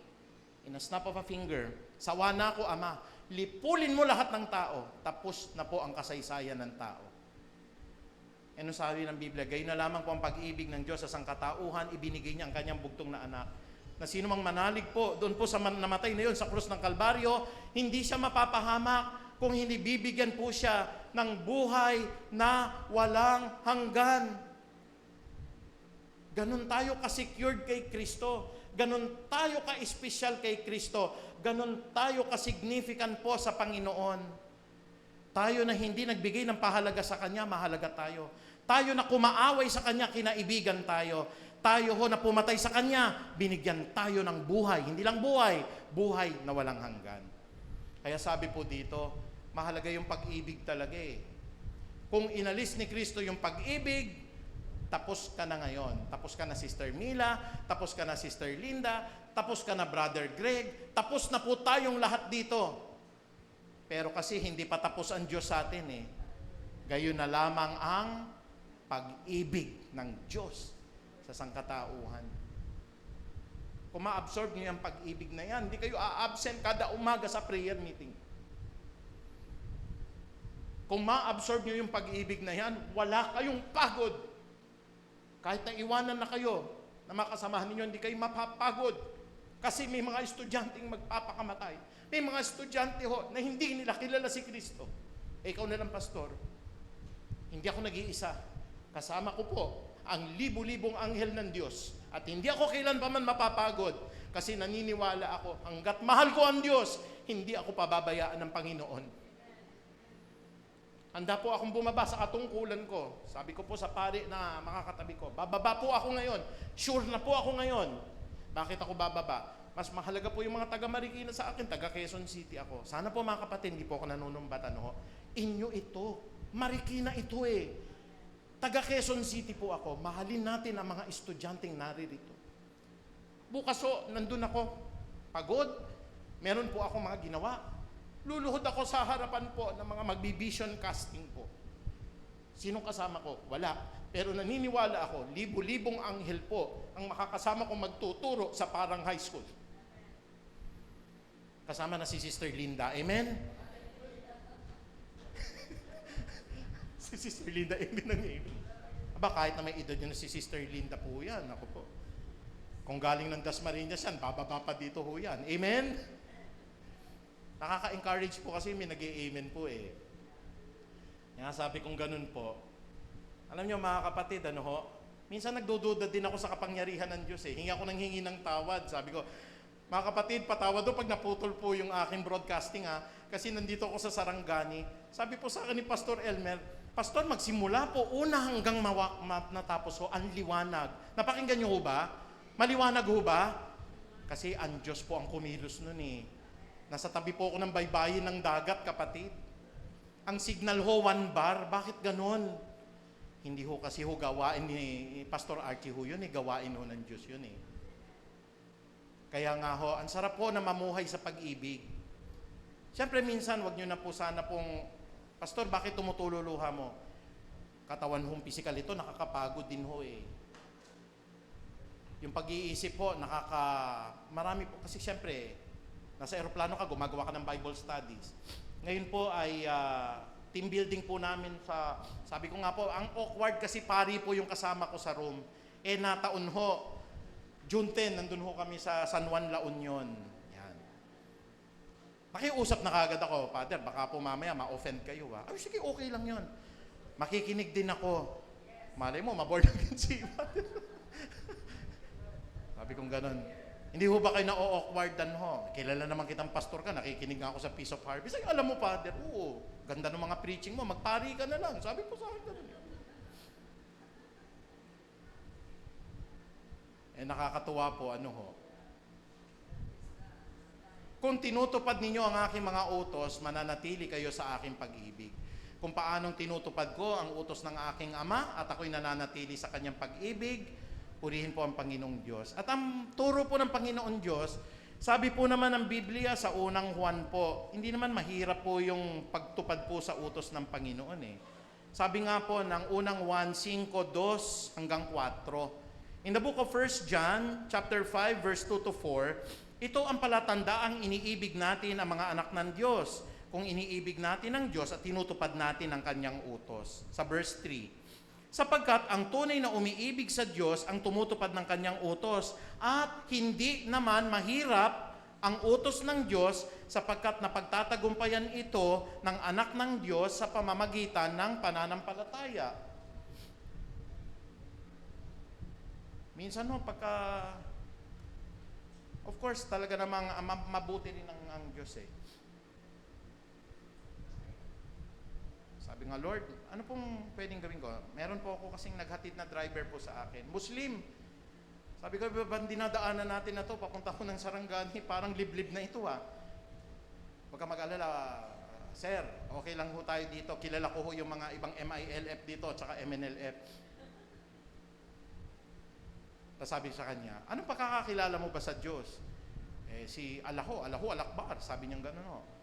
Speaker 3: In a snap of a finger, sawa na ako, Ama, lipulin mo lahat ng tao, tapos na po ang kasaysayan ng tao. Ano sabi ng Biblia? Gayon na lamang po ang pag-ibig ng Diyos sa sangkatauhan, ibinigay niya ang kanyang bugtong na anak. Na sino mang manalig po, doon po sa namatay na yun sa krus ng Kalbaryo, hindi siya mapapahamak kung hindi bibigyan po siya ng buhay na walang hanggan. Ganon tayo ka-secured kay Kristo. Ganon tayo ka-espesyal kay Kristo. Ganon tayo ka-significant po sa Panginoon. Tayo na hindi nagbigay ng pahalaga sa Kanya, mahalaga tayo. Tayo na kumaaway sa Kanya, kinaibigan tayo. Tayo ho na pumatay sa Kanya, binigyan tayo ng buhay. Hindi lang buhay, buhay na walang hanggan. Kaya sabi po dito, mahalaga yung pag-ibig talaga Kung inalis ni Kristo yung pag-ibig, tapos ka na ngayon. Tapos ka na Sister Mila, tapos ka na Sister Linda, tapos ka na Brother Greg, tapos na po tayong lahat dito. Pero kasi hindi pa tapos ang Diyos sa atin Gayon na lamang ang pag-ibig ng Diyos sa sangkatauhan. Kung ma-absorb niyo yung pag-ibig na yan, hindi kayo a-absent kada umaga sa prayer meeting. Kung ma-absorb niyo yung pag-ibig na yan, wala kayong pagod. Kahit na iwanan na kayo, na makasamahan ninyo, hindi kayo mapapagod. Kasi may mga estudyanteng magpapakamatay. May mga estudyante na hindi nila kilala si Kristo. ikaw na lang, pastor. Hindi ako nag-iisa. Kasama ko po ang libu-libong anghel ng Diyos. At hindi ako kailan pa man mapapagod kasi naniniwala ako, hanggat mahal ko ang Diyos, hindi ako pababayaan ng Panginoon. Handa po akong bumaba sa katungkulan ko. Sabi ko po sa pari na makakatabi ko, bababa po ako ngayon. Sure na po ako ngayon. Bakit ako bababa? Mas mahalaga po yung mga taga Marikina sa akin, taga Quezon City ako. Sana po mga kapatid, hindi po ako nanunumbatan. Inyo ito. Marikina ito eh. Taga Quezon City po ako. Mahalin natin ang mga estudyanteng naririto. Bukas nandun ako. Pagod. Meron po ako mga ginawa. Luluhod ako sa harapan po ng mga magbi-vision casting po. Sinong kasama ko? Wala. Pero naniniwala ako, libu-libong anghel po ang makakasama kong magtuturo sa parang high school. Kasama na si Sister Linda. Amen? Si Sister Linda, amen ang amen. Aba, kahit na may edad yun na si Sister Linda po yan. Ako po. Kung galing ng Dasmariñas yan, bababa pa dito ho yan. Amen? Nakaka-encourage po kasi may nag-i-amen po eh. Kaya sabi kong ganun po. Alam niyo mga kapatid, minsan nagdududa din ako sa kapangyarihan ng Diyos eh. Hingi ako ng hingi ng tawad. Sabi ko, mga kapatid, patawad do pag naputol po yung aking broadcasting kasi nandito ako sa Sarangani. Sabi po sa akin ni Pastor Elmer, Pastor, magsimula po una hanggang natapos ho, ang liwanag. Napakinggan niyo ho ba? Maliwanag ho ba? Kasi ang Diyos po ang kumilos nun eh. Nasa tabi po ako ng baybayin ng dagat, kapatid. Ang signal ho, 1 bar. Bakit ganon? Hindi ho kasi ho gawain ni Pastor Archie ho yun eh. Gawain ho ng Diyos yun eh. Kaya nga ho, ang sarap po na mamuhay sa pag-ibig. Siyempre minsan, wag nyo na po sana pong, Pastor, bakit tumutululuha mo? Katawan hong pisikal ito, nakakapagod din ho eh. Yung pag-iisip po, marami po, kasi siyempre, nasa aeroplano ka, gumagawa ka ng Bible studies. Ngayon po ay team building po namin sabi ko nga po, ang awkward kasi pari po yung kasama ko sa room. Nataon ho, June 10, nandun ho kami sa San Juan, La Union. Yan. Makiusap na kagad ako, Father, baka po mamaya ma-offend kayo Ay, sige, okay lang yun. Makikinig din ako. Malay mo, maboard agad si Father. Sabi kong ganun. Hindi ho ba kayo na-awkwardan ho? Kilala naman kitang pastor ka, nakikinig nga ako sa Peace of Harvest. Ay, alam mo, Father, oo, ganda ng mga preaching mo, magpari ka na lang. Sabi po sa akin ganun. Nakakatuwa po, Kung tinutupad ninyo ang aking mga utos, mananatili kayo sa aking pag-ibig. Kung paanong tinutupad ko ang utos ng aking Ama at ako'y nananatili sa kanyang pag-ibig, purihin po ang Panginoong Diyos. At ang turo po ng Panginoon Diyos, sabi po naman ng Biblia sa unang Juan po, hindi naman mahirap po yung pagtupad po sa utos ng Panginoon eh. Sabi nga po ng unang Juan 5:2 hanggang 4. In the book of 1 John, chapter 5, verse 2 to 4, ito ang palatandaang iniibig natin ang mga anak ng Diyos, kung iniibig natin ang Diyos at tinutupad natin ang kanyang utos. Sa verse 3, sapagkat ang tunay na umiibig sa Diyos ang tumutupad ng kanyang utos at hindi naman mahirap ang utos ng Diyos sapagkat napagtatagumpayan ito ng anak ng Diyos sa pamamagitan ng pananampalataya. Minsan of course, talaga namang mabuti rin ang Diyos eh. Sabi nga, Lord, ano pong pwedeng gawin ko? Meron po ako kasing naghatid na driver po sa akin. Muslim. Sabi ko, ba dinadaanan natin na to? Papunta ko ng Sarangani, parang liblib na ito Huwag ka mag-alala, sir, okay lang ho tayo dito. Kilala ko ho yung mga ibang MILF dito, tsaka MNLF. Tapos sabi sa kanya, anong pagkakakilala mo ba sa Diyos? Si Allahu Al-Akbar. Sabi niya gano'n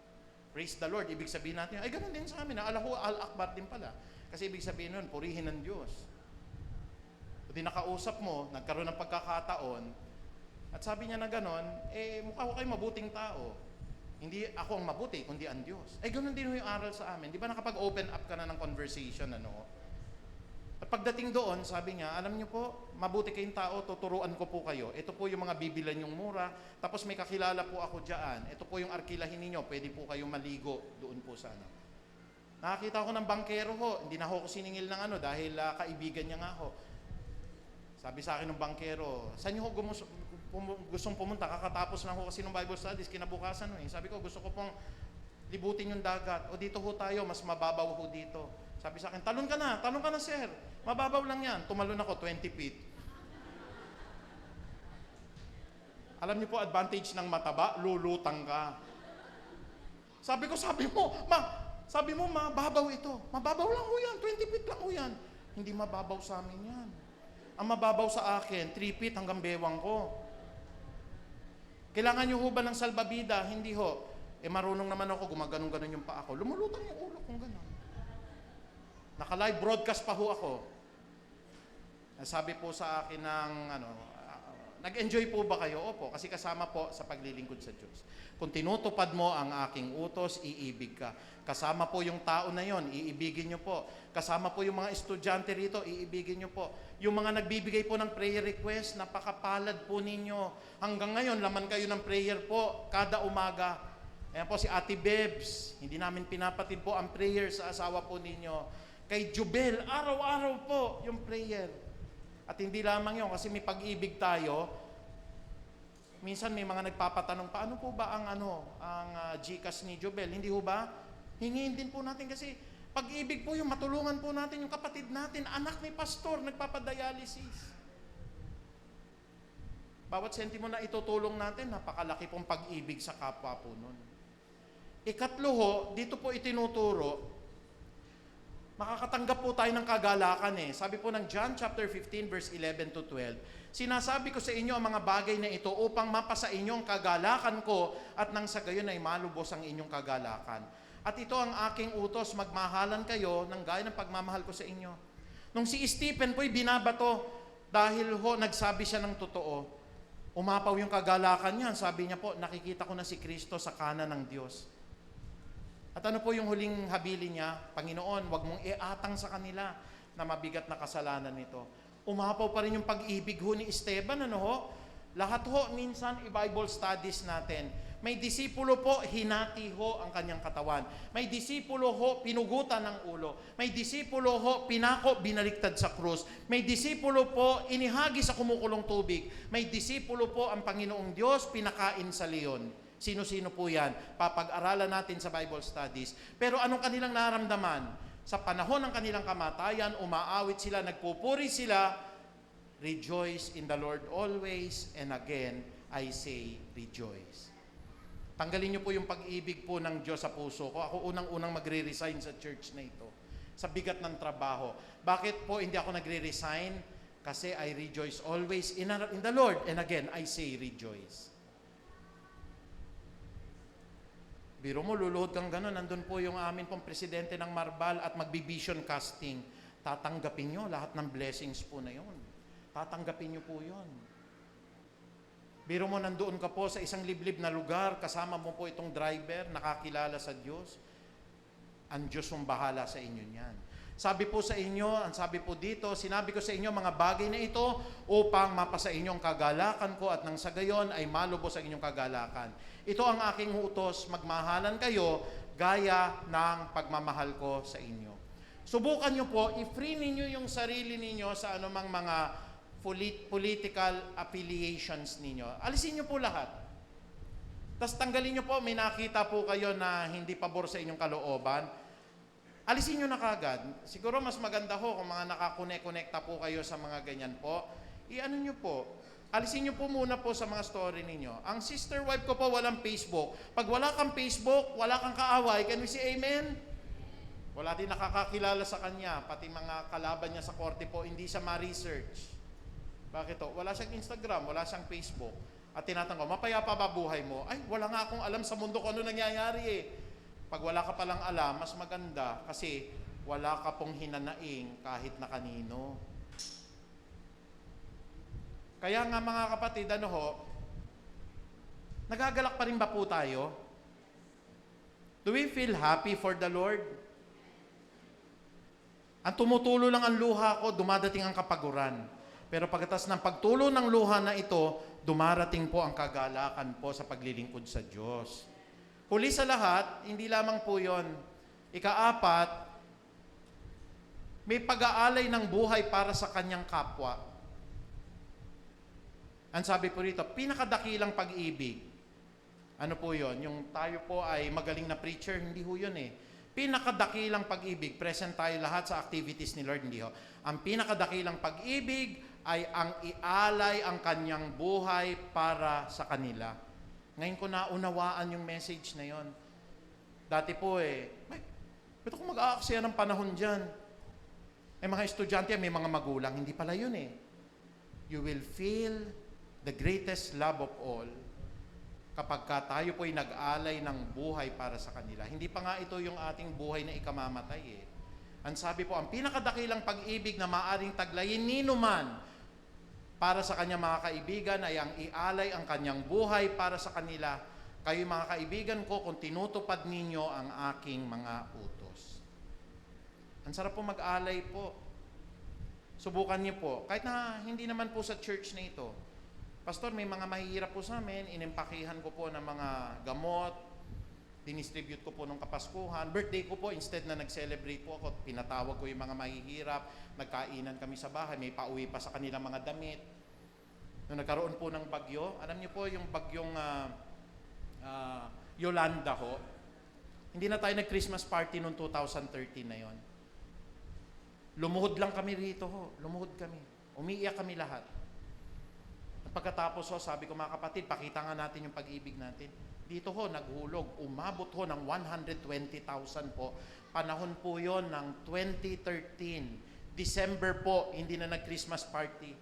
Speaker 3: Praise the Lord. Ibig sabihin natin, ay ganun din sa amin. Allahu Al-Akbar din pala. Kasi ibig sabihin nun, purihin ng Diyos. Pati nakausap mo, nagkaroon ng pagkakataon, at sabi niya na gano'n, mukha ko kayo mabuting tao. Hindi ako ang mabuti, kundi ang Diyos. Ganun din yung aral sa amin. Di ba nakapag-open up ka na ng conversation, At pagdating doon, sabi niya, alam niyo po, mabuti kayong tao, tuturuan ko po kayo. Ito po yung mga bibilan yung mura, tapos may kakilala po ako dyan. Ito po yung arkilahin ninyo, pwede po kayong maligo doon po sana. Nakakita ko ng bangkero ho, hindi na ho ko siningil ng dahil kaibigan niya nga ho. Sabi sa akin ng bangkero, saan niyo ho gustong pumunta? Kakatapos lang ho kasi ng Bible studies, kinabukasan ho. Sabi ko, gusto ko pong libutin yung dagat. O dito ho tayo, mas mababaw ho dito. Sabi sa akin, talon ka na sir. Mababaw lang yan. Tumalon ako 20 feet. Alam niyo po, advantage ng mataba, lulutang ka. Sabi mo, mababaw ito. Mababaw lang ho yan, 20 feet lang ho yan. Hindi mababaw sa amin yan. Ang mababaw sa akin, 3 feet hanggang bewang ko. Kailangan niyo ho ba ng salbabida? Hindi ho. Marunong naman ako, gumaganong-ganon yung paa ko. Lumulutang yung ulo kung gano'n. Naka-live broadcast pa ho ako. Sabi po sa akin ng nag-enjoy po ba kayo? Opo, kasi kasama po sa paglilingkod sa Diyos. Kung tinutupad mo ang aking utos, iibig ka. Kasama po yung tao na yon, iibigin nyo po. Kasama po yung mga estudyante rito, iibigin nyo po. Yung mga nagbibigay po ng prayer request, napakapalad po ninyo. Hanggang ngayon, laman kayo ng prayer po, kada umaga. Ayan po si Ate Bebs, hindi namin pinapatid po ang prayer sa asawa po ninyo. Kay Jubel, araw-araw po yung prayer. At hindi lamang yun, kasi may pag-ibig tayo. Minsan may mga nagpapatanong, paano po ba ang GCash ni Jubel? Hindi ho ba? Hingiin din po natin kasi pag-ibig po yung matulungan po natin yung kapatid natin, anak ni pastor, nagpapadialysis. Bawat sentimo na itutulong natin, napakalaki pong pag-ibig sa kapwa po nun. Ikatlo ho, dito po itinuturo, makakatanggap po tayo ng kagalakan Sabi po ng John chapter 15 verse 11 to 12, sinasabi ko sa inyo ang mga bagay na ito upang mapasa inyong kagalakan ko at nang sa gayon ay malubos ang inyong kagalakan. At ito ang aking utos, magmahalan kayo ng gaya ng pagmamahal ko sa inyo. Nung si Stephen po'y binabato dahil ho nagsabi siya ng totoo, umapaw yung kagalakan niya. Sabi niya po, nakikita ko na si Kristo sa kanan ng Diyos. At ano po yung huling habilin niya? Panginoon, wag mong iatang sa kanila na mabigat na kasalanan nito. Umapaw pa rin yung pag-ibig ho ni Esteban. Lahat ho, minsan i-Bible studies natin. May disipulo po, hinati ho ang kanyang katawan. May disipulo ho, pinugutan ng ulo. May disipulo ho, pinako, binaliktad sa krus. May disipulo po, inihagi sa kumukulong tubig. May disipulo po ang Panginoong Diyos, pinakain sa leon. Sino-sino po yan? Papag-aralan natin sa Bible studies. Pero anong kanilang naramdaman? Sa panahon ng kanilang kamatayan, umaawit sila, nagpupuri sila, rejoice in the Lord always, and again, I say rejoice. Tanggalin niyo po yung pag-ibig po ng Diyos sa puso ko. Ako unang-unang magre-resign sa church na ito. Sa bigat ng trabaho. Bakit po hindi ako nagre-resign? Kasi I rejoice always in the Lord, and again, I say rejoice. Biro mo, luluhod kang gano'n, nandun po yung amin pong presidente ng Marbal at magbi-vision casting. Tatanggapin nyo lahat ng blessings po na yun. Tatanggapin nyo po yun. Biro mo, nandoon ka po sa isang liblib na lugar, kasama mo po itong driver, nakakilala sa Diyos. Ang Diyos ang bahala sa inyo niyan. Sabi po sa inyo, ang sabi po dito, sinabi ko sa inyo mga bagay na ito upang mapasa inyong kagalakan ko at nang sa gayon ay malubos ang inyong kagalakan. Ito ang aking utos, magmahalan kayo gaya ng pagmamahal ko sa inyo. Subukan nyo po, i-free ninyo yung sarili ninyo sa anumang mga political affiliations ninyo. Alisin nyo po lahat. Tapos tanggalin nyo po, may nakita po kayo na hindi pabor sa inyong kalooban. Alisin nyo na kagad. Siguro mas maganda ho kung mga nakakonekta po kayo sa mga ganyan po. I-ano nyo po. Alisin nyo po muna po sa mga story ninyo. Ang sister wife ko po walang Facebook. Pag wala kang Facebook, wala kang kaaway. Can we say amen? Wala din nakakakilala sa kanya. Pati mga kalaban niya sa korte po, hindi siya ma-research. Bakit to? Wala siyang Instagram, wala siyang Facebook. At tinatanong, mapayapa ba buhay mo? Ay, wala nga akong alam sa mundo kung ano nangyayari Pag wala ka palang alam, mas maganda kasi wala ka pong hinanaing kahit na kanino. Kaya nga mga kapatid, nagagalak pa rin ba po tayo? Do we feel happy for the Lord? Ang tumutulo lang ang luha ko, dumadating ang kapaguran. Pero pagkatas ng pagtulo ng luha na ito, dumarating po ang kagalakan po sa paglilingkod sa Diyos. Huli sa lahat, hindi lamang po yon. Ika-4, may pag-aalay ng buhay para sa kanyang kapwa. Ang sabi po rito, pinakadakilang pag-ibig. Ano po yon? Yung tayo po ay magaling na preacher, hindi ho yun eh. Pinakadakilang pag-ibig, present tayo lahat sa activities ni Lord, hindi ho. Ang pinakadakilang pag-ibig ay ang ialay ang kanyang buhay para sa kanila. Ngayon ko naunawaan yung message na yon. Dati po ba't ako mag-aaksaya ng panahon dyan? Mga estudyante, may mga magulang, hindi pala yun eh. You will feel the greatest love of all kapag tayo po'y nag-alay ng buhay para sa kanila. Hindi pa nga ito yung ating buhay na ikamamatay eh. Ang sabi po, ang pinakadakilang pag-ibig na maaring taglayin nino man para sa kanyang mga kaibigan ay ang ialay ang kanyang buhay para sa kanila. Kayo mga kaibigan ko, kung tinutupad ninyo ang aking mga utos. Ang sarap po mag-alay po. Subukan niyo po. Kahit na hindi naman po sa church na ito. Pastor, may mga mahihirap po sa amin, inimpakihan ko po ng mga gamot, dinistribute ko po ng Kapaskuhan. Birthday ko po, instead na nag-celebrate po ako, pinatawag ko yung mga mahihirap, nagkainan kami sa bahay, may pauwi pa sa kanilang mga damit. Nung nagkaroon po ng bagyo, alam niyo po yung bagyong Yolanda ho, hindi na tayo nag-Christmas party noong 2013 na yon. Lumuhod lang kami rito ho, lumuhod kami. Umiiyak kami lahat. Pagkatapos sabi ko mga kapatid, pakita nga natin yung pag-ibig natin. Dito ho, naghulog. Umabot ho ng 120,000 po. Panahon po yon ng 2013. December po, hindi na nag-Christmas party.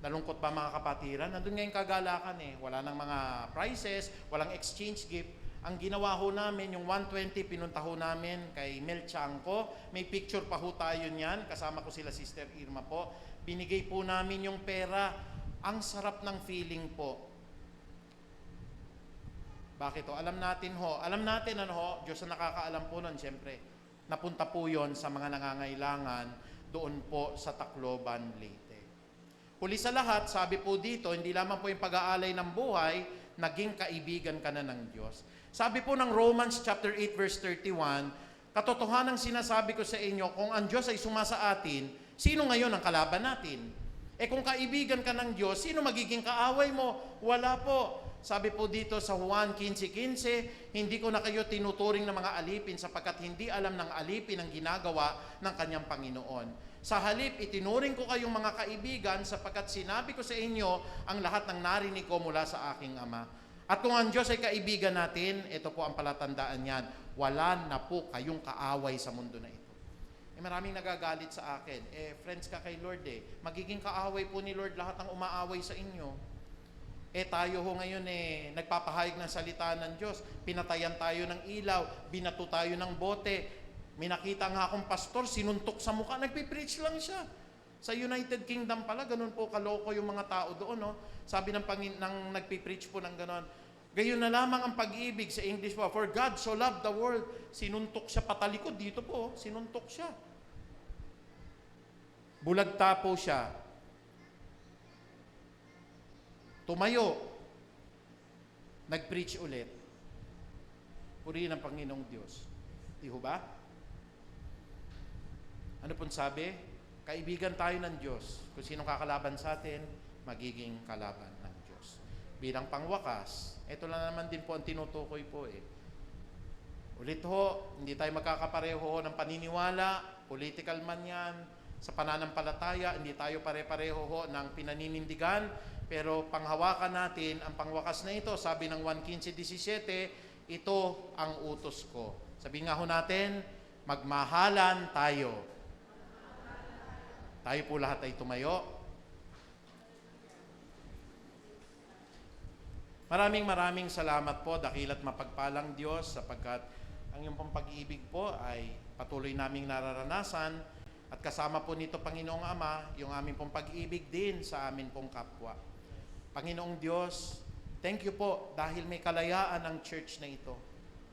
Speaker 3: Nalungkot ba mga kapatiran? Nandun nga yung kagalakan eh. Wala nang mga prizes, walang exchange gift. Ang ginawa ho namin, yung 120, pinunta ho namin kay Mel Chanco. May picture pa ho tayo niyan. Kasama ko sila Sister Irma po. Binigay po namin yung pera. Ang sarap ng feeling po. Bakit ho? Alam natin Diyos ang nakakaalam po nun, siyempre. Napunta po yon sa mga nangangailangan doon po sa Tacloban, Leyte. Huli sa lahat, sabi po dito, hindi lamang po yung pag-aalay ng buhay, naging kaibigan ka na ng Diyos. Sabi po ng Romans chapter 8 verse 31, katotohanan sinasabi ko sa inyo, kung ang Diyos ay sumasa atin, sino ngayon ang kalaban natin? Kung kaibigan ka ng Diyos, sino magiging kaaway mo? Wala po. Sabi po dito sa Juan 15:15, hindi ko na kayo tinuturing ng mga alipin sapagkat hindi alam ng alipin ang ginagawa ng kanyang Panginoon. Sa halip, itinuring ko kayong mga kaibigan sapagkat sinabi ko sa inyo ang lahat ng narinig ko mula sa aking Ama. At kung ang Diyos ay kaibigan natin, ito po ang palatandaan niyan, wala na po kayong kaaway sa mundo na ito. Maraming nagagalit sa akin. Friends ka kay Lord magiging kaaway po ni Lord lahat ng umaaway sa inyo. Tayo ho ngayon nagpapahayag ng salita ng Diyos. Pinatayan tayo ng ilaw, binato tayo ng bote. May nakita nga akong pastor, sinuntok sa mukha, nagpipreach lang siya. Sa United Kingdom pala, ganun po kaloko yung mga tao doon. No? Sabi ng nagpipreach po ng ganun, gayon na lamang ang pag-ibig sa English po. For God so loved the world. Sinuntok siya patalikod dito po. Sinuntok siya. Bulagta po siya. Tumayo. Nag-preach ulit. Purihin ang Panginoong Diyos. Di ho ba? Ano pong sabi? Kaibigan tayo ng Diyos. Kung sino kakalaban sa atin, magiging kalaban ng Diyos. Bilang pangwakas, ito lang naman din po ang tinutukoy po Ulit ho, hindi tayo magkakapareho ng paniniwala, political man yan, sa pananampalataya, hindi tayo pare-pareho ho ng pinaninindigan, pero panghawakan natin ang pangwakas na ito, sabi ng 1:15-17, ito ang utos ko. Sabihin nga ho natin, magmahalan tayo. Tayo po lahat ay tumayo. Maraming salamat po, dakila't mapagpalang Diyos, sapagkat ang iyong pong pag-ibig po ay patuloy naming nararanasan at kasama po nito, Panginoong Ama, yung aming pong pag-ibig din sa amin pong kapwa. Panginoong Diyos, thank you po dahil may kalayaan ang church na ito.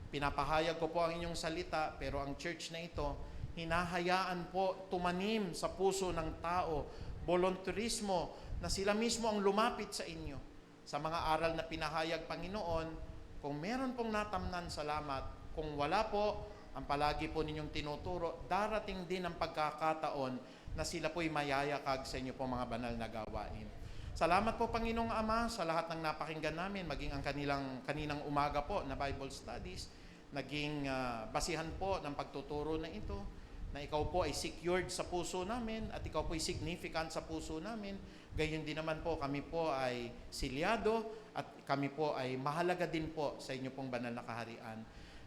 Speaker 3: Pinapahayag ko po ang inyong salita, pero ang church na ito, hinahayaan po tumanim sa puso ng tao, volunteerismo, na sila mismo ang lumapit sa inyo. Sa mga aral na pinahayag, Panginoon, kung meron pong natamnan, salamat. Kung wala po, ang palagi po ninyong tinuturo, darating din ang pagkakataon na sila po'y mayayakag sa inyo po mga banal na gawain. Salamat po Panginoong Ama sa lahat ng napakinggan namin, maging ang kaninang umaga po na Bible studies, naging basihan po ng pagtuturo na ito, na ikaw po ay secured sa puso namin at ikaw po ay significant sa puso namin. Gayon din naman po, kami po ay silyado at kami po ay mahalaga din po sa inyo pong banal na kaharian.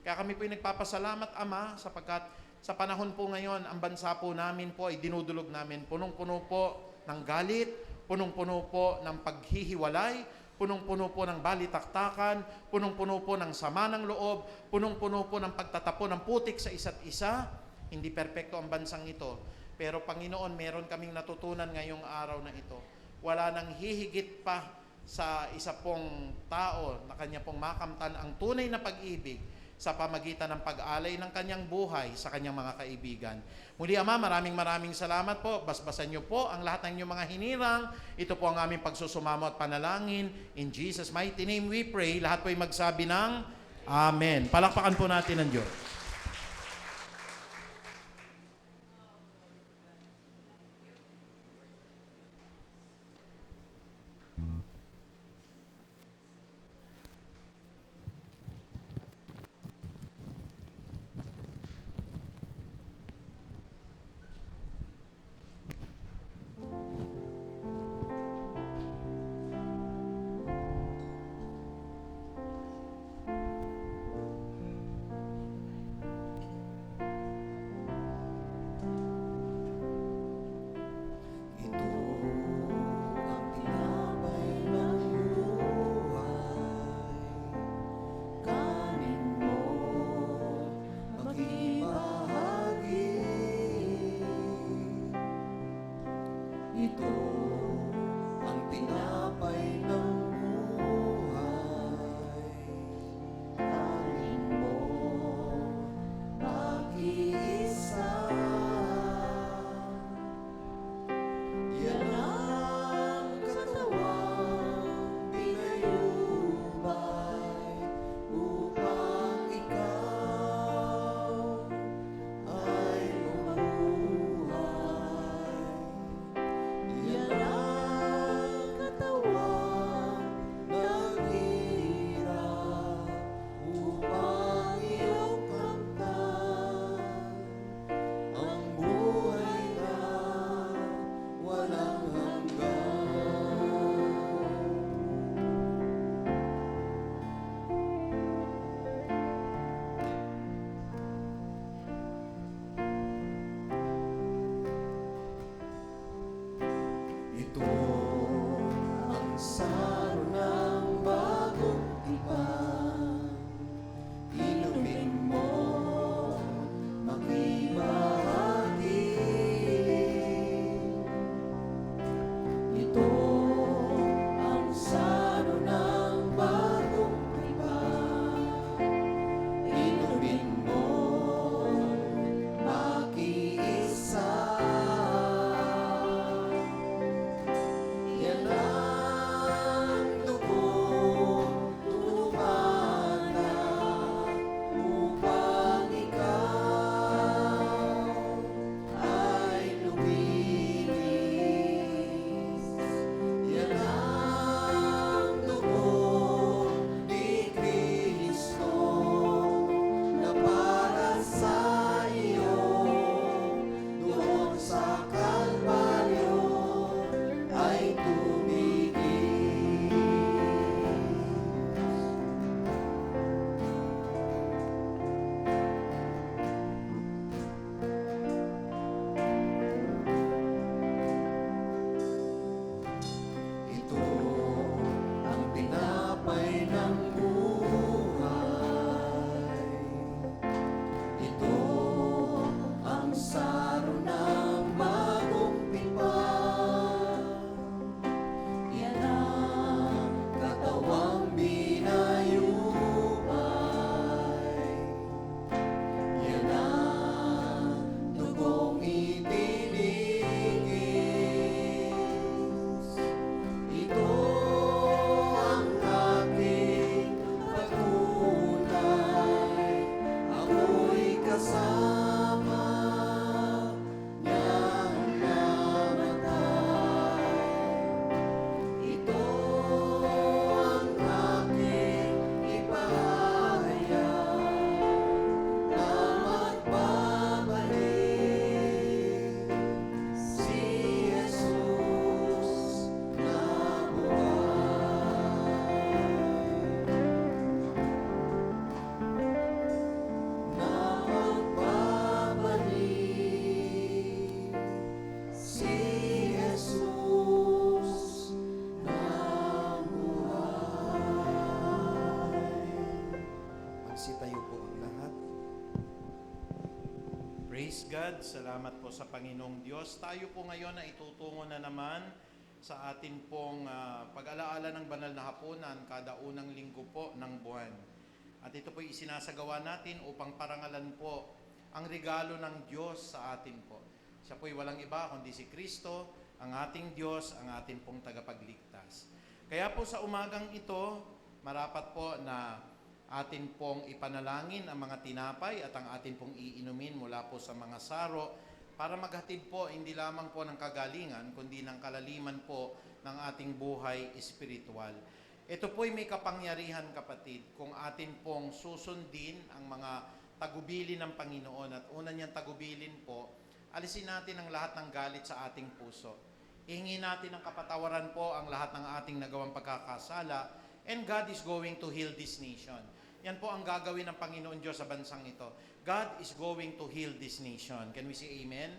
Speaker 3: Kaya kami po ay nagpapasalamat Ama sapagkat sa panahon po ngayon, ang bansa po namin po ay dinudulog namin. Punong-puno po ng galit, punong-puno po ng paghihiwalay, punong-puno po ng balitaktakan, punong-puno po ng sama ng loob, punong-puno po ng pagtatapon ng putik sa isa't isa. Hindi perpekto ang bansang ito. Pero Panginoon, meron kaming natutunan ngayong araw na ito. Wala nang hihigit pa sa isa pong tao na kanya pong makamtan ang tunay na pag-ibig sa pamagitan ng pag-alay ng kanyang buhay sa kanyang mga kaibigan. Muli Ama, maraming salamat po. Basbasan niyo po ang lahat ng inyong mga hinirang. Ito po ang aming pagsusumamo at panalangin. In Jesus' mighty name we pray. Lahat po ay magsabi ng Amen. Palakpakan po natin ang Diyos.
Speaker 1: Magsitayo po ang lahat.
Speaker 3: Praise God, salamat po sa Panginoong Diyos. Tayo po ngayon ay itutungo na naman sa atin pong pag-alaala ng banal na hapunan kada unang linggo po ng buwan. At ito po isinasagawa natin upang parangalan po ang regalo ng Diyos sa atin po. Siya po'y walang iba kundi si Kristo, ang ating Diyos, ang ating pong tagapagligtas. Kaya po sa umagang ito, marapat po na atin pong ipanalangin ang mga tinapay at ang atin pong iinumin mula po sa mga saro para maghatid po hindi lamang po ng kagalingan kundi ng kalaliman po ng ating buhay espiritual. Ito po'y may kapangyarihan, kapatid, kung atin pong susundin ang mga tagubilin ng Panginoon. At una niyang tagubilin po, alisin natin ang lahat ng galit sa ating puso. Ihingi natin ng kapatawaran po ang lahat ng ating nagawang pagkakasala, and God is going to heal this nation. Yan po ang gagawin ng Panginoon Diyos sa bansang ito. God is going to heal this nation. Can we say amen?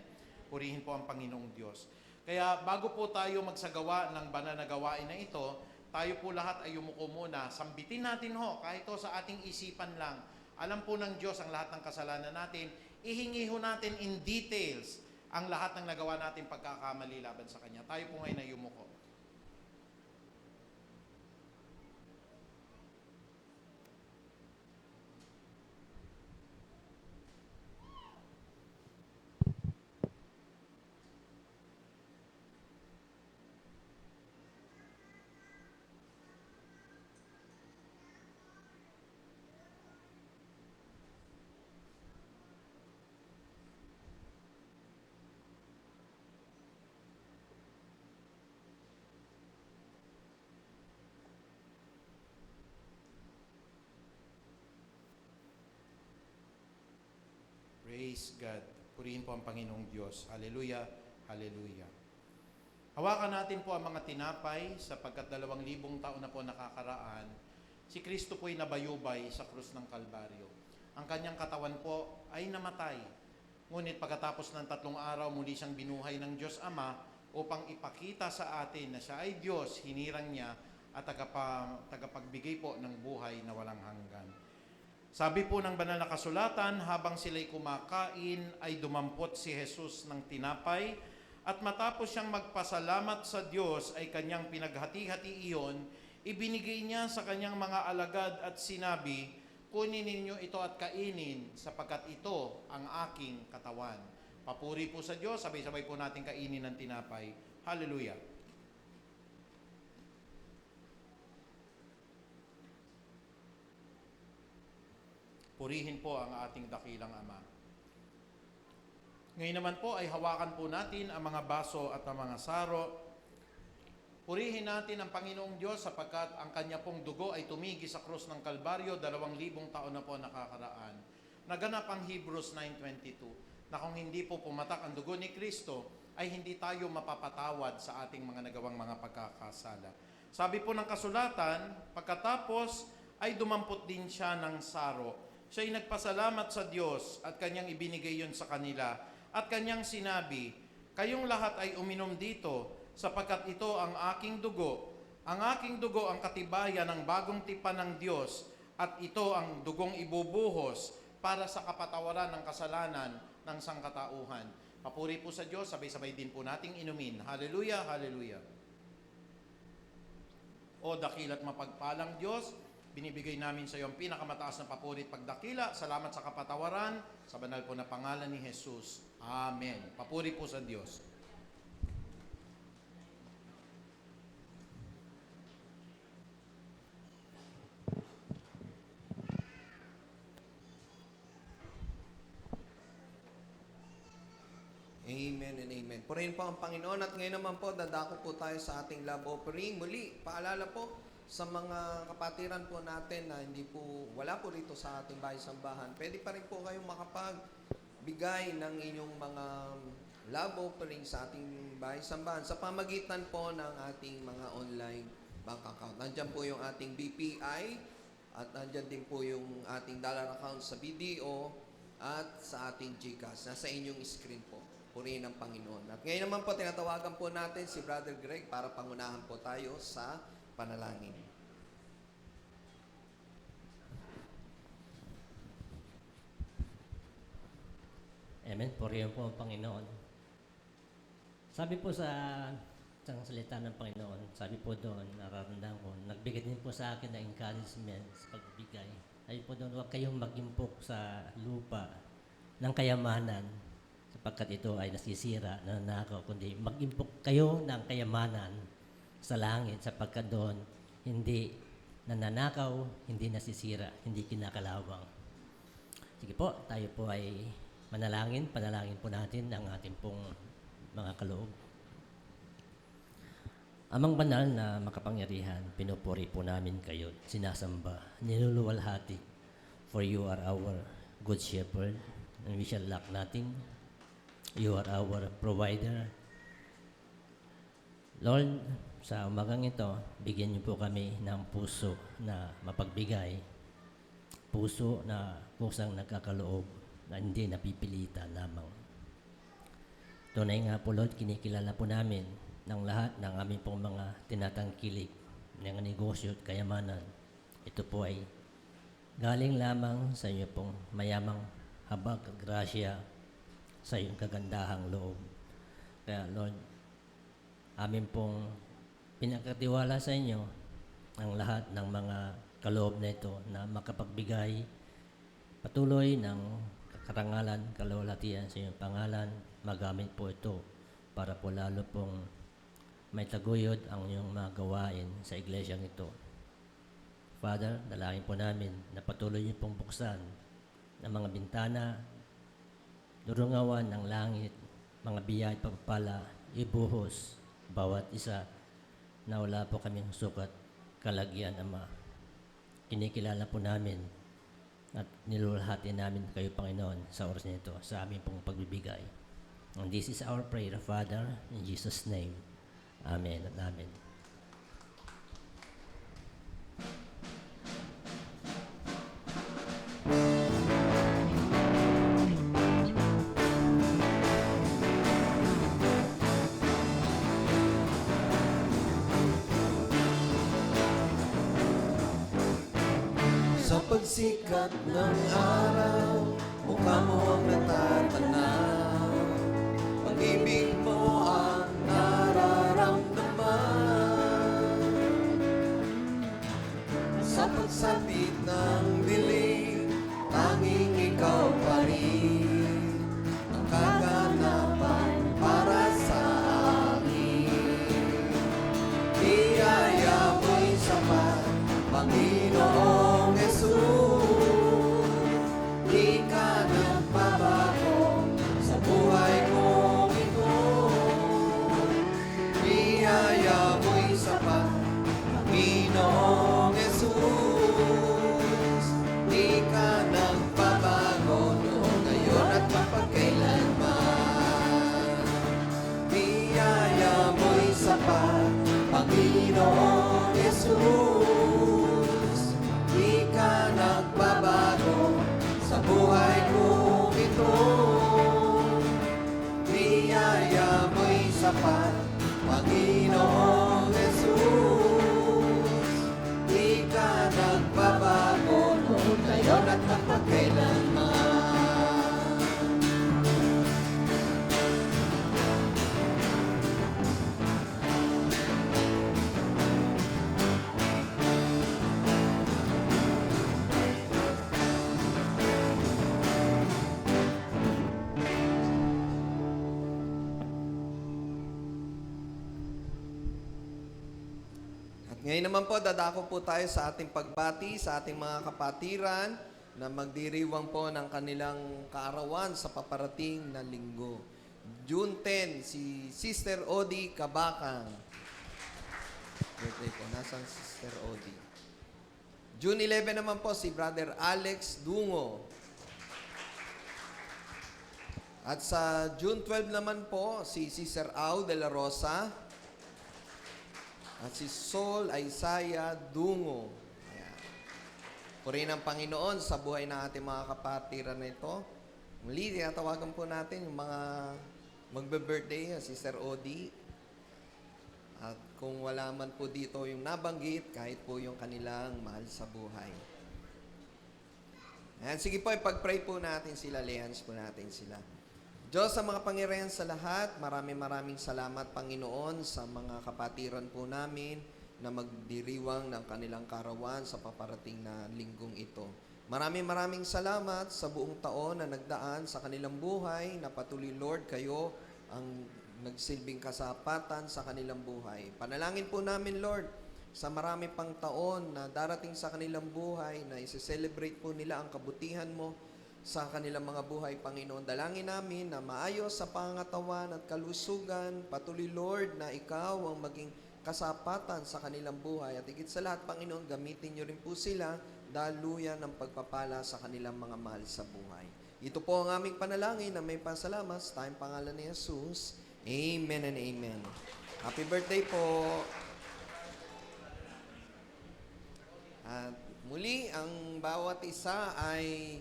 Speaker 3: Purihin po ang Panginoong Diyos. Kaya bago po tayo magsagawa ng banal na gawain na ito, tayo po lahat ay yumuko muna. Sambitin natin kahit ito sa ating isipan lang. Alam po ng Diyos ang lahat ng kasalanan natin. Ihingi natin in details ang lahat ng nagawa natin pagkakamali laban sa Kanya. Tayo po ngayon ay yumuko. Praise God. Purihin po ang Panginoong Diyos. Hallelujah, hallelujah. Hawakan natin po ang mga tinapay sapagkat 2,000 taon na po nakakaraan. Si Kristo po'y nabayubay sa krus ng Kalbaryo. Ang kanyang katawan po ay namatay. Ngunit pagkatapos ng 3 araw, muli siyang binuhay ng Diyos Ama upang ipakita sa atin na siya ay Diyos, hinirang niya at tagapagbigay po ng buhay na walang hanggan. Sabi po ng banal na kasulatan, habang sila'y kumakain, ay dumampot si Jesus ng tinapay, at matapos siyang magpasalamat sa Diyos, ay kanyang pinaghati-hati iyon, ibinigay niya sa kanyang mga alagad at sinabi, kunin ninyo ito at kainin, sapagkat ito ang aking katawan. Papuri po sa Diyos, sabay-sabay po natin kainin ng tinapay. Hallelujah! Purihin po ang ating dakilang Ama. Ngayon naman po ay hawakan po natin ang mga baso at ang mga saro. Purihin natin ang Panginoong Diyos sapagkat ang kanya pong dugo ay tumigi sa krus ng Kalbaryo, 2,000 taon na po nakakaraan. Naganap ang Hebrews 9:22 na kung hindi po pumatak ang dugo ni Kristo, ay hindi tayo mapapatawad sa ating mga nagawang mga pagkakasala. Sabi po ng kasulatan, pagkatapos ay dumampot din siya ng saro. Siya'y nagpasalamat sa Diyos at kanyang ibinigay yon sa kanila. At kanyang sinabi, kayong lahat ay uminom dito sapagkat ito ang aking dugo. Ang aking dugo ang katibayan ng bagong tipan ng Diyos at ito ang dugong ibubuhos para sa kapatawaran ng kasalanan ng sangkatauhan. Papuri po sa Diyos, sabay-sabay din po nating inumin. Hallelujah, hallelujah. O dakila't mapagpalang Diyos, binibigay namin sa iyo ang pinakamataas na papuri at pagdakila. Salamat sa kapatawaran, sa banal po na pangalan ni Jesus. Amen. Papuri po sa Diyos.
Speaker 1: Amen and amen. Purihin po ang Panginoon at ngayon naman po, dadako po tayo sa ating love offering. Muli, paalala po, sa mga kapatiran po natin na wala po rito sa ating bahay-sambahan, pwede pa rin po kayong makapagbigay ng inyong mga love offering sa ating bahay-sambahan sa pamagitan po ng ating mga online bank account. Nandyan po yung ating BPI at nandyan din po yung ating dollar account sa BDO at sa ating GCash. Nasa inyong screen po. Purihin ang Panginoon. At ngayon naman po, tinatawagan po natin si Brother Greg para pangunahan po tayo sa panalangin.
Speaker 4: Amen. Purihin po ang Panginoon. Sabi po sa isang salita ng Panginoon, sabi po doon, nararamdaman ko, nagbigay din po sa akin ng encouragement sa pagbibigay. Sabi po doon, huwag kayong mag-impok sa lupa ng kayamanan sapagkat ito ay nasisira, nananakaw, kundi mag-impok kayo ng kayamanan sa langit sapagkat doon hindi nananakaw, hindi nasisira, hindi kinakalawang. Sige po, tayo po ay panalangin po natin ang ating pong mga kaloob. Amang banal na makapangyarihan, pinupuri po namin kayo, sinasamba, niluluwalhati, for you are our good shepherd, and we shall lack nothing. You are our provider. Lord, sa umagang ito, bigyan niyo po kami ng puso na mapagbigay, puso na kusang nagkakaloob, na hindi napipilitan lamang. Tunay nga po, Lord, kinikilala po namin ng lahat ng aming pong mga tinatangkilik ng negosyo at kayamanan. Ito po ay galing lamang sa inyo pong mayamang habag at grasya sa iyong kagandahang loob. Kaya Lord, amin pong pinagkatiwala sa inyo ang lahat ng mga kaloob na ito na makapagbigay patuloy ng karangalan, kalawalatian sa iyong pangalan. Magamit po ito para po lalo pong may taguyod ang iyong mga gawain sa iglesyang ito. Father, dalangin po namin na patuloy niyo pong buksan ng mga bintana, durungawan ng langit, mga biyaya at pagpapala, ibuhos bawat isa na wala po kaming sukat, kalagyan, Ama. Kinikilala po namin at nilulhati namin kayo, Panginoon, sa oras nito, sa aming pong pagbibigay. And this is our prayer, Father, in Jesus' name. Amen at amen.
Speaker 2: Sa pagsikat ng araw, mukha mo ang natatanaw. Pag-ibig mo ang nararamdaman. Sa pagsapit ng dilim, tanging ikaw pa rin ang kaganapan para sa akin. Biyaya mo'y sapat, Panginoong Jesus. Di ka nagbabago sa buhay kong ito. Biyaya mo'y sapat, Panginoong Jesus. Di ka nagbabago noon, ngayon at mapagkailanman. Biyaya mo'y sapat, Panginoong Jesus. Di ka nagbabago sa buhay kong ito. Biyaya mo'y sapat, Panginoong Jesus. Di ka nagbabago noon, ngayon at mapagkailanman.
Speaker 1: Ngayon naman po, dadako po tayo sa ating pagbati sa ating mga kapatiran na magdiriwang po ng kanilang kaarawan sa paparating na linggo. June 10, si Sister Odi Kabakang. Birthday po, nasaan Sister Odi? June 11 naman po, si Brother Alex Dungo. At sa June 12 naman po, si Sister Au de la Rosa. At si Sol Isaiah Dungo. Ayan. Purihin ang Panginoon sa buhay ng ating mga kapatiran na ito. Muli, tinatawagan po natin yung mga magbe-birthday, Sister Odi. At kung wala man po dito yung nabanggit, kahit po yung kanilang mahal sa buhay. Ayan, sige po, ipag-pray po natin sila, lehans po natin sila. Diyos sa mga Panginoon sa lahat, maraming salamat Panginoon sa mga kapatiran po namin na magdiriwang ng kanilang karawan sa paparating na linggong ito. Maraming salamat sa buong taon na nagdaan sa kanilang buhay, na patuloy Lord kayo ang nagsilbing kasapatan sa kanilang buhay. Panalangin po namin Lord sa marami pang taon na darating sa kanilang buhay na isi-celebrate po nila ang kabutihan mo sa kanilang mga buhay, Panginoon. Dalangin namin na maayos sa pangatawan at kalusugan. Patuloy, Lord, na Ikaw ang maging kasapatan sa kanilang buhay. At higit sa lahat, Panginoon, gamitin niyo rin po sila daluyan ng pagpapala sa kanilang mga mahal sa buhay. Ito po ang aming panalangin na may pasalamat sa tayong pangalan ni Jesus. Amen and amen. Happy birthday po. At muli, ang bawat isa ay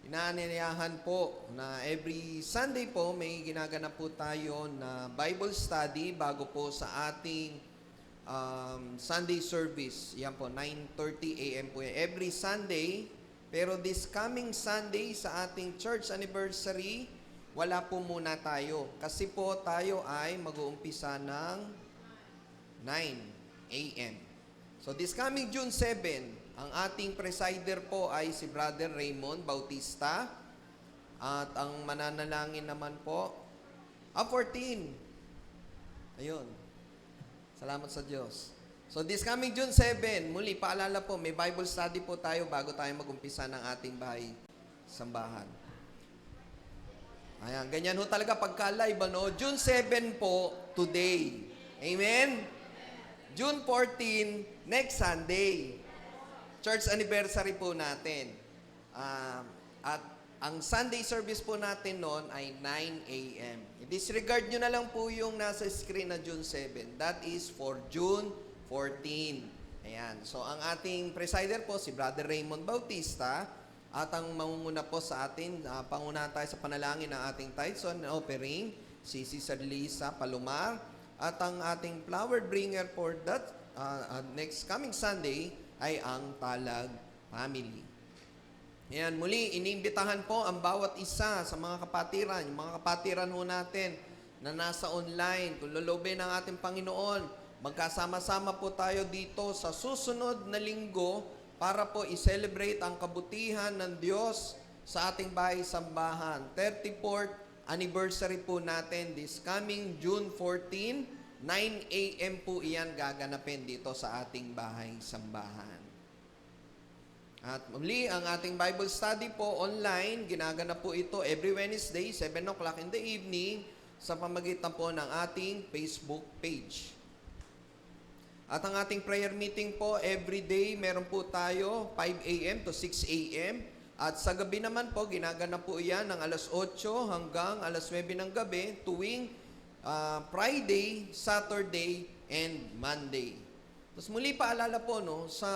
Speaker 1: inaanyayahan po na every Sunday po may ginaganap po tayo na Bible study bago po sa ating Sunday service. Yan po, 9:30 a.m. po yan. Every Sunday, pero this coming Sunday sa ating church anniversary, wala po muna tayo. Kasi po tayo ay mag-uumpisa ng 9 a.m. So this coming June 7, ang ating presider po ay si Brother Raymond Bautista. At ang mananalangin naman po, 14. Ayun. Salamat sa Diyos. So this coming June 7, muli paalala po, may Bible study po tayo bago tayo mag-umpisa ng ating bahay sambahan. Ayan, ganyan ho talaga pagka-live, ano? June 7 po, today. Amen? June 14, next Sunday. Church anniversary po natin. At ang Sunday service po natin noon ay 9 a.m. I-disregard nyo na lang po yung nasa screen na June 7. That is for June 14. Ayan. So, ang ating presider po, si Brother Raymond Bautista. At ang mangunguna po sa atin, pangunahan tayo sa panalangin ng ating tithes and offering, si Sister Lisa Palomar. At ang ating flower bringer for that next coming Sunday ay ang Talag Family. Ayan, muli, iniimbitahan po ang bawat isa sa mga kapatiran, yung mga kapatiran ho natin na nasa online, kung lulubin ng ating Panginoon, magkasama-sama po tayo dito sa susunod na linggo para po i-celebrate ang kabutihan ng Diyos sa ating bahay-sambahan. 34th anniversary po natin this coming June 14, 9 a.m. po iyan gaganapin dito sa ating bahay-sambahan. At muli, ang ating Bible study po online, ginaganap po ito every Wednesday, 7 o'clock in the evening, sa pamagitan po ng ating Facebook page. At ang ating prayer meeting po, every day, meron po tayo 5 a.m. to 6 a.m. At sa gabi naman po, ginaganap po iyan ng alas 8 hanggang alas 9 ng gabi, tuwing Friday, Saturday, and Monday. Tapos muli paalala po, no, sa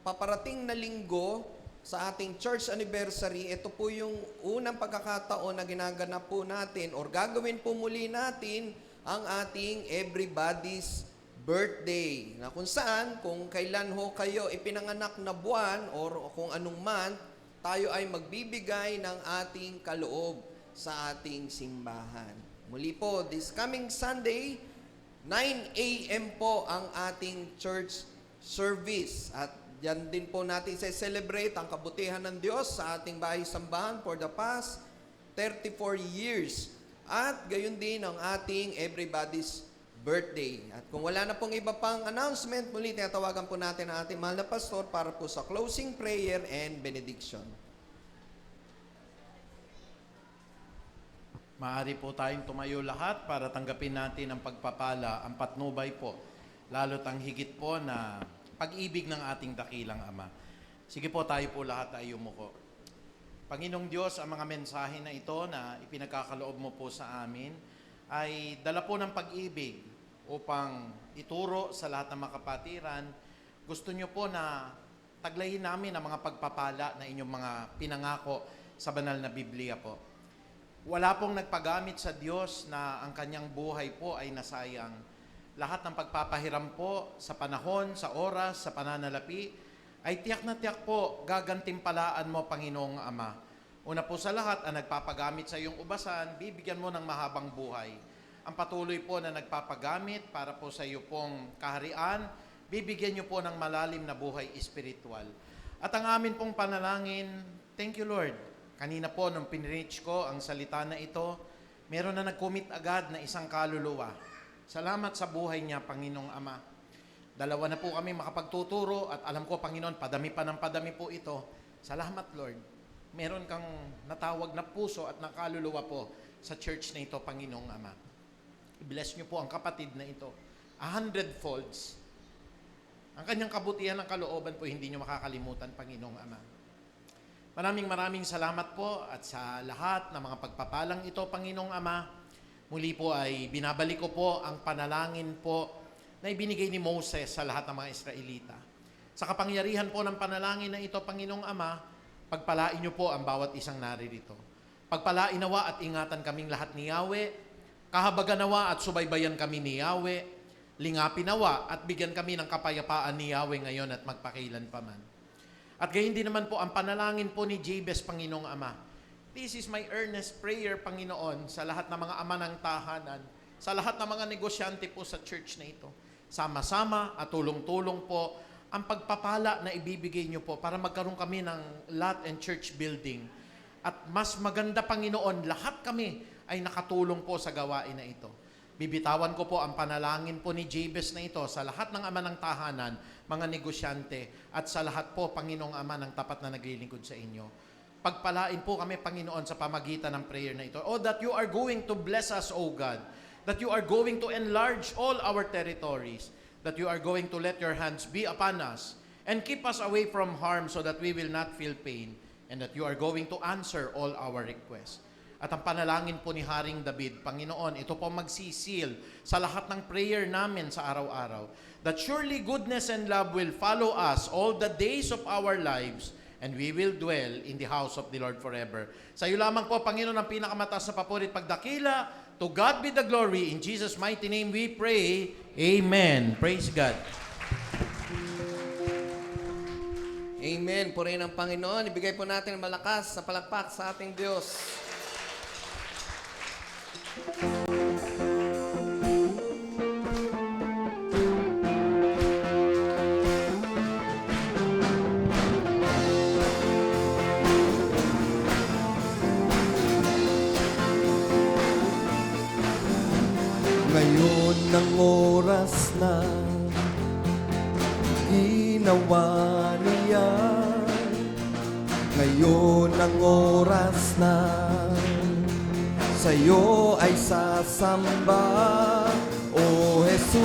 Speaker 1: paparating na linggo sa ating church anniversary, ito po yung unang pagkakataon na ginaganap po natin or gagawin po muli natin ang ating everybody's birthday. Na kung saan, kung kailan ho kayo ipinanganak na buwan or kung anong month, tayo ay magbibigay ng ating kaloob sa ating simbahan. Muli po, this coming Sunday, 9 a.m. po ang ating church service. At yan din po natin celebrate ang kabutihan ng Diyos sa ating bahay-sambahan for the past 34 years. At gayon din ang ating everybody's birthday. At kung wala na pong iba pang announcement, muli tinatawagan po natin ang ating mahal na pastor para po sa closing prayer and benediction.
Speaker 3: Maaari po tayong tumayo lahat para tanggapin natin ang pagpapala, ang patnubay po, lalo't ang higit po na pag-ibig ng ating dakilang Ama. Sige po, tayo po lahat ay yumuko. Panginoong Diyos, ang mga mensahe na ito na ipinagkakaloob mo po sa amin ay dala po ng pag-ibig upang ituro sa lahat ng mga kapatiran. Gusto nyo po na taglayin namin ang mga pagpapala na inyong mga pinangako sa banal na Biblia po. Wala pong nagpagamit sa Diyos na ang kanyang buhay po ay nasayang. Lahat ng pagpapahiram po sa panahon, sa oras, sa pananalapi, ay tiyak na tiyak po gagantimpalaan mo, Panginoong Ama. Una po sa lahat, ang nagpapagamit sa iyong ubasan, bibigyan mo ng mahabang buhay. Ang patuloy po na nagpapagamit para po sa iyo pong kaharian, bibigyan niyo po ng malalim na buhay espiritual. At ang amin pong panalangin, thank you Lord. Kanina po nung pinreach ko ang salita na ito, meron na nag-commit agad na isang kaluluwa. Salamat sa buhay niya, Panginoong Ama. Dalawa na po kami makapagtuturo at alam ko, Panginoon, padami pa ng padami po ito. Salamat Lord. Meron kang natawag na puso at nakaluluwa po sa church na ito, Panginoong Ama. I-bless niyo po ang kapatid na ito. 100 folds. Ang kanyang kabutihan ng kalooban po hindi niyo makakalimutan, Panginoong Ama. Maraming salamat po at sa lahat ng mga pagpapalang ito, Panginoong Ama. Muli po ay binabalik ko po ang panalangin po na ibinigay ni Moses sa lahat ng mga Israelita. Sa kapangyarihan po ng panalangin na ito, Panginoong Ama, pagpalain niyo po ang bawat isang naririto. Pagpalain nawa at ingatan kaming lahat ni Yahweh, kahabagan nawa at subaybayan kami ni Yahweh, lingapin nawa at bigyan kami ng kapayapaan ni Yahweh ngayon at magpakailan pa man. At gayon din naman po ang panalangin po ni Jabez, Panginoong Ama. This is my earnest prayer, Panginoon, sa lahat ng mga ama ng tahanan, sa lahat ng mga negosyante po sa church na ito. Sama-sama at tulong-tulong po ang pagpapala na ibibigay niyo po para magkaroon kami ng lot and church building. At mas maganda, Panginoon, lahat kami ay nakatulong po sa gawain na ito. Bibitawan ko po ang panalangin po ni Jabez na ito sa lahat ng ama ng tahanan, mga negosyante, at sa lahat po, Panginoong Ama, ng tapat na naglilingkod sa inyo. Pagpalain po kami, Panginoon, sa pamagitan ng prayer na ito. Oh, that you are going to bless us, O God. That you are going to enlarge all our territories. That you are going to let your hands be upon us and keep us away from harm so that we will not feel pain, and that you are going to answer all our requests. At ang panalangin po ni Haring David, Panginoon, ito po magsisil sa lahat ng prayer namin sa araw-araw, that surely goodness and love will follow us all the days of our lives, and we will dwell in the house of the Lord forever. Sa iyo lamang po, Panginoon, ang pinakamataas na papurit pagdakila. To God be the glory. In Jesus' mighty name we pray. Amen. Praise God.
Speaker 1: Amen. Purihin ang Panginoon. Ibigay po natin ang malakas sa palakpak sa ating Diyos.
Speaker 2: Ngayon ang oras na ginawa niya. Ngayon ang oras na sa'yo ay sasamba, O Jesus.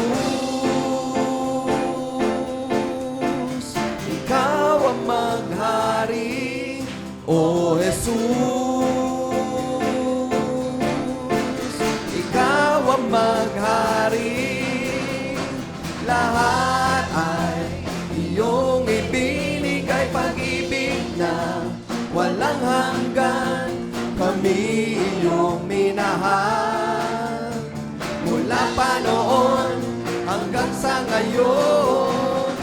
Speaker 2: Ikaw ang maghari, O Jesus. Ikaw ang maghari, lahat ay iyong ibinigay, pag-ibig na walang hanggan. Kami iyong minahal, mula pa noon hanggang sa ngayon.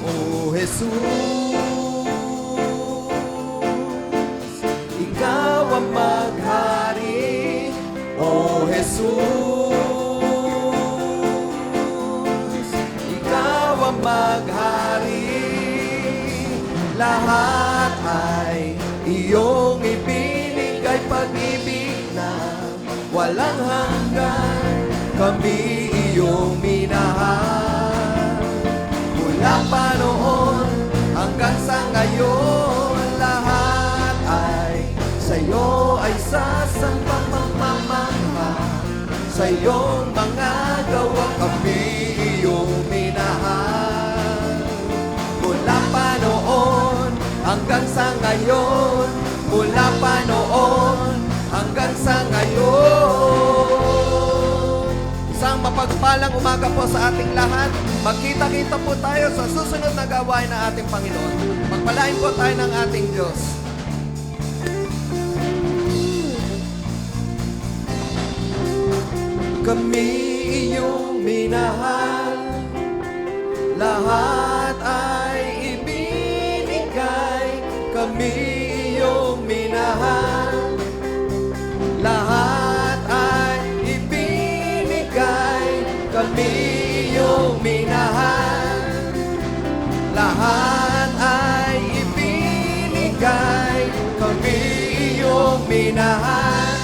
Speaker 2: O Jesus, ikaw ang maghari, O Jesus. Ikaw ang maghari, lahat ay iyong ibinigay, pag-ibig na walang hanggan. Kami iyong minahal, mula pa noon hanggang sa ngayon. Lahat ay sa'yo ay sasambang mamamangha, sa iyong mga gawa kami iyong minahal. Mula pa noon hanggang sa ngayon, mula pa noon hanggang sa ngayon. Isang mapagpalang umaga po sa ating lahat. Magkita-kita po tayo sa susunod na gawain ng ating Panginoon. Magpalain po tayo ng ating Diyos. Kami iyong minahal, lahat ay ibinigay, kami iyong minahal. Lahat ay ibinigay, kami iyong minahal. Lahat ay ibinigay, kami iyong minahal.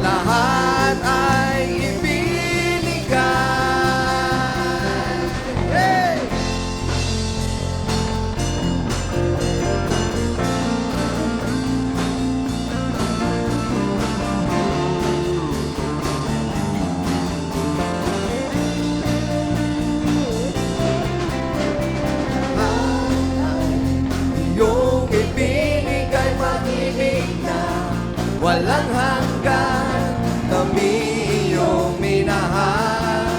Speaker 2: Lahat ay ibinigay. Hey! Yung ibinigay pag-ibig na walang hanggan, kami iyong minahal.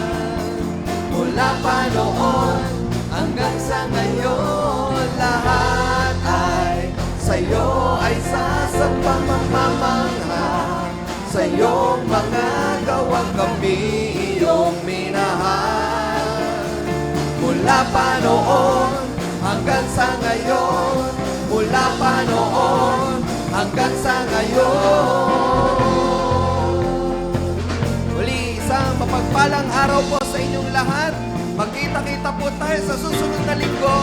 Speaker 2: Mula pa noon hanggang sa ngayon, lahat ay sa'yo ay sasambang magmamangha. Sa iyong mga gawang kami iyong minahal. Mula pa noon hanggang sa ngayon, mula pa noon hanggang sa ngayon. Muli, isang mapagpalang araw po sa inyong lahat. Magkita-kita po tayo sa susunod na linggo,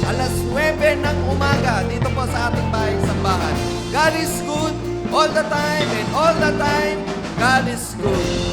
Speaker 2: alas 9 ng umaga, dito po sa ating bahay sambahan. God is good all the time, and all the time, God is good.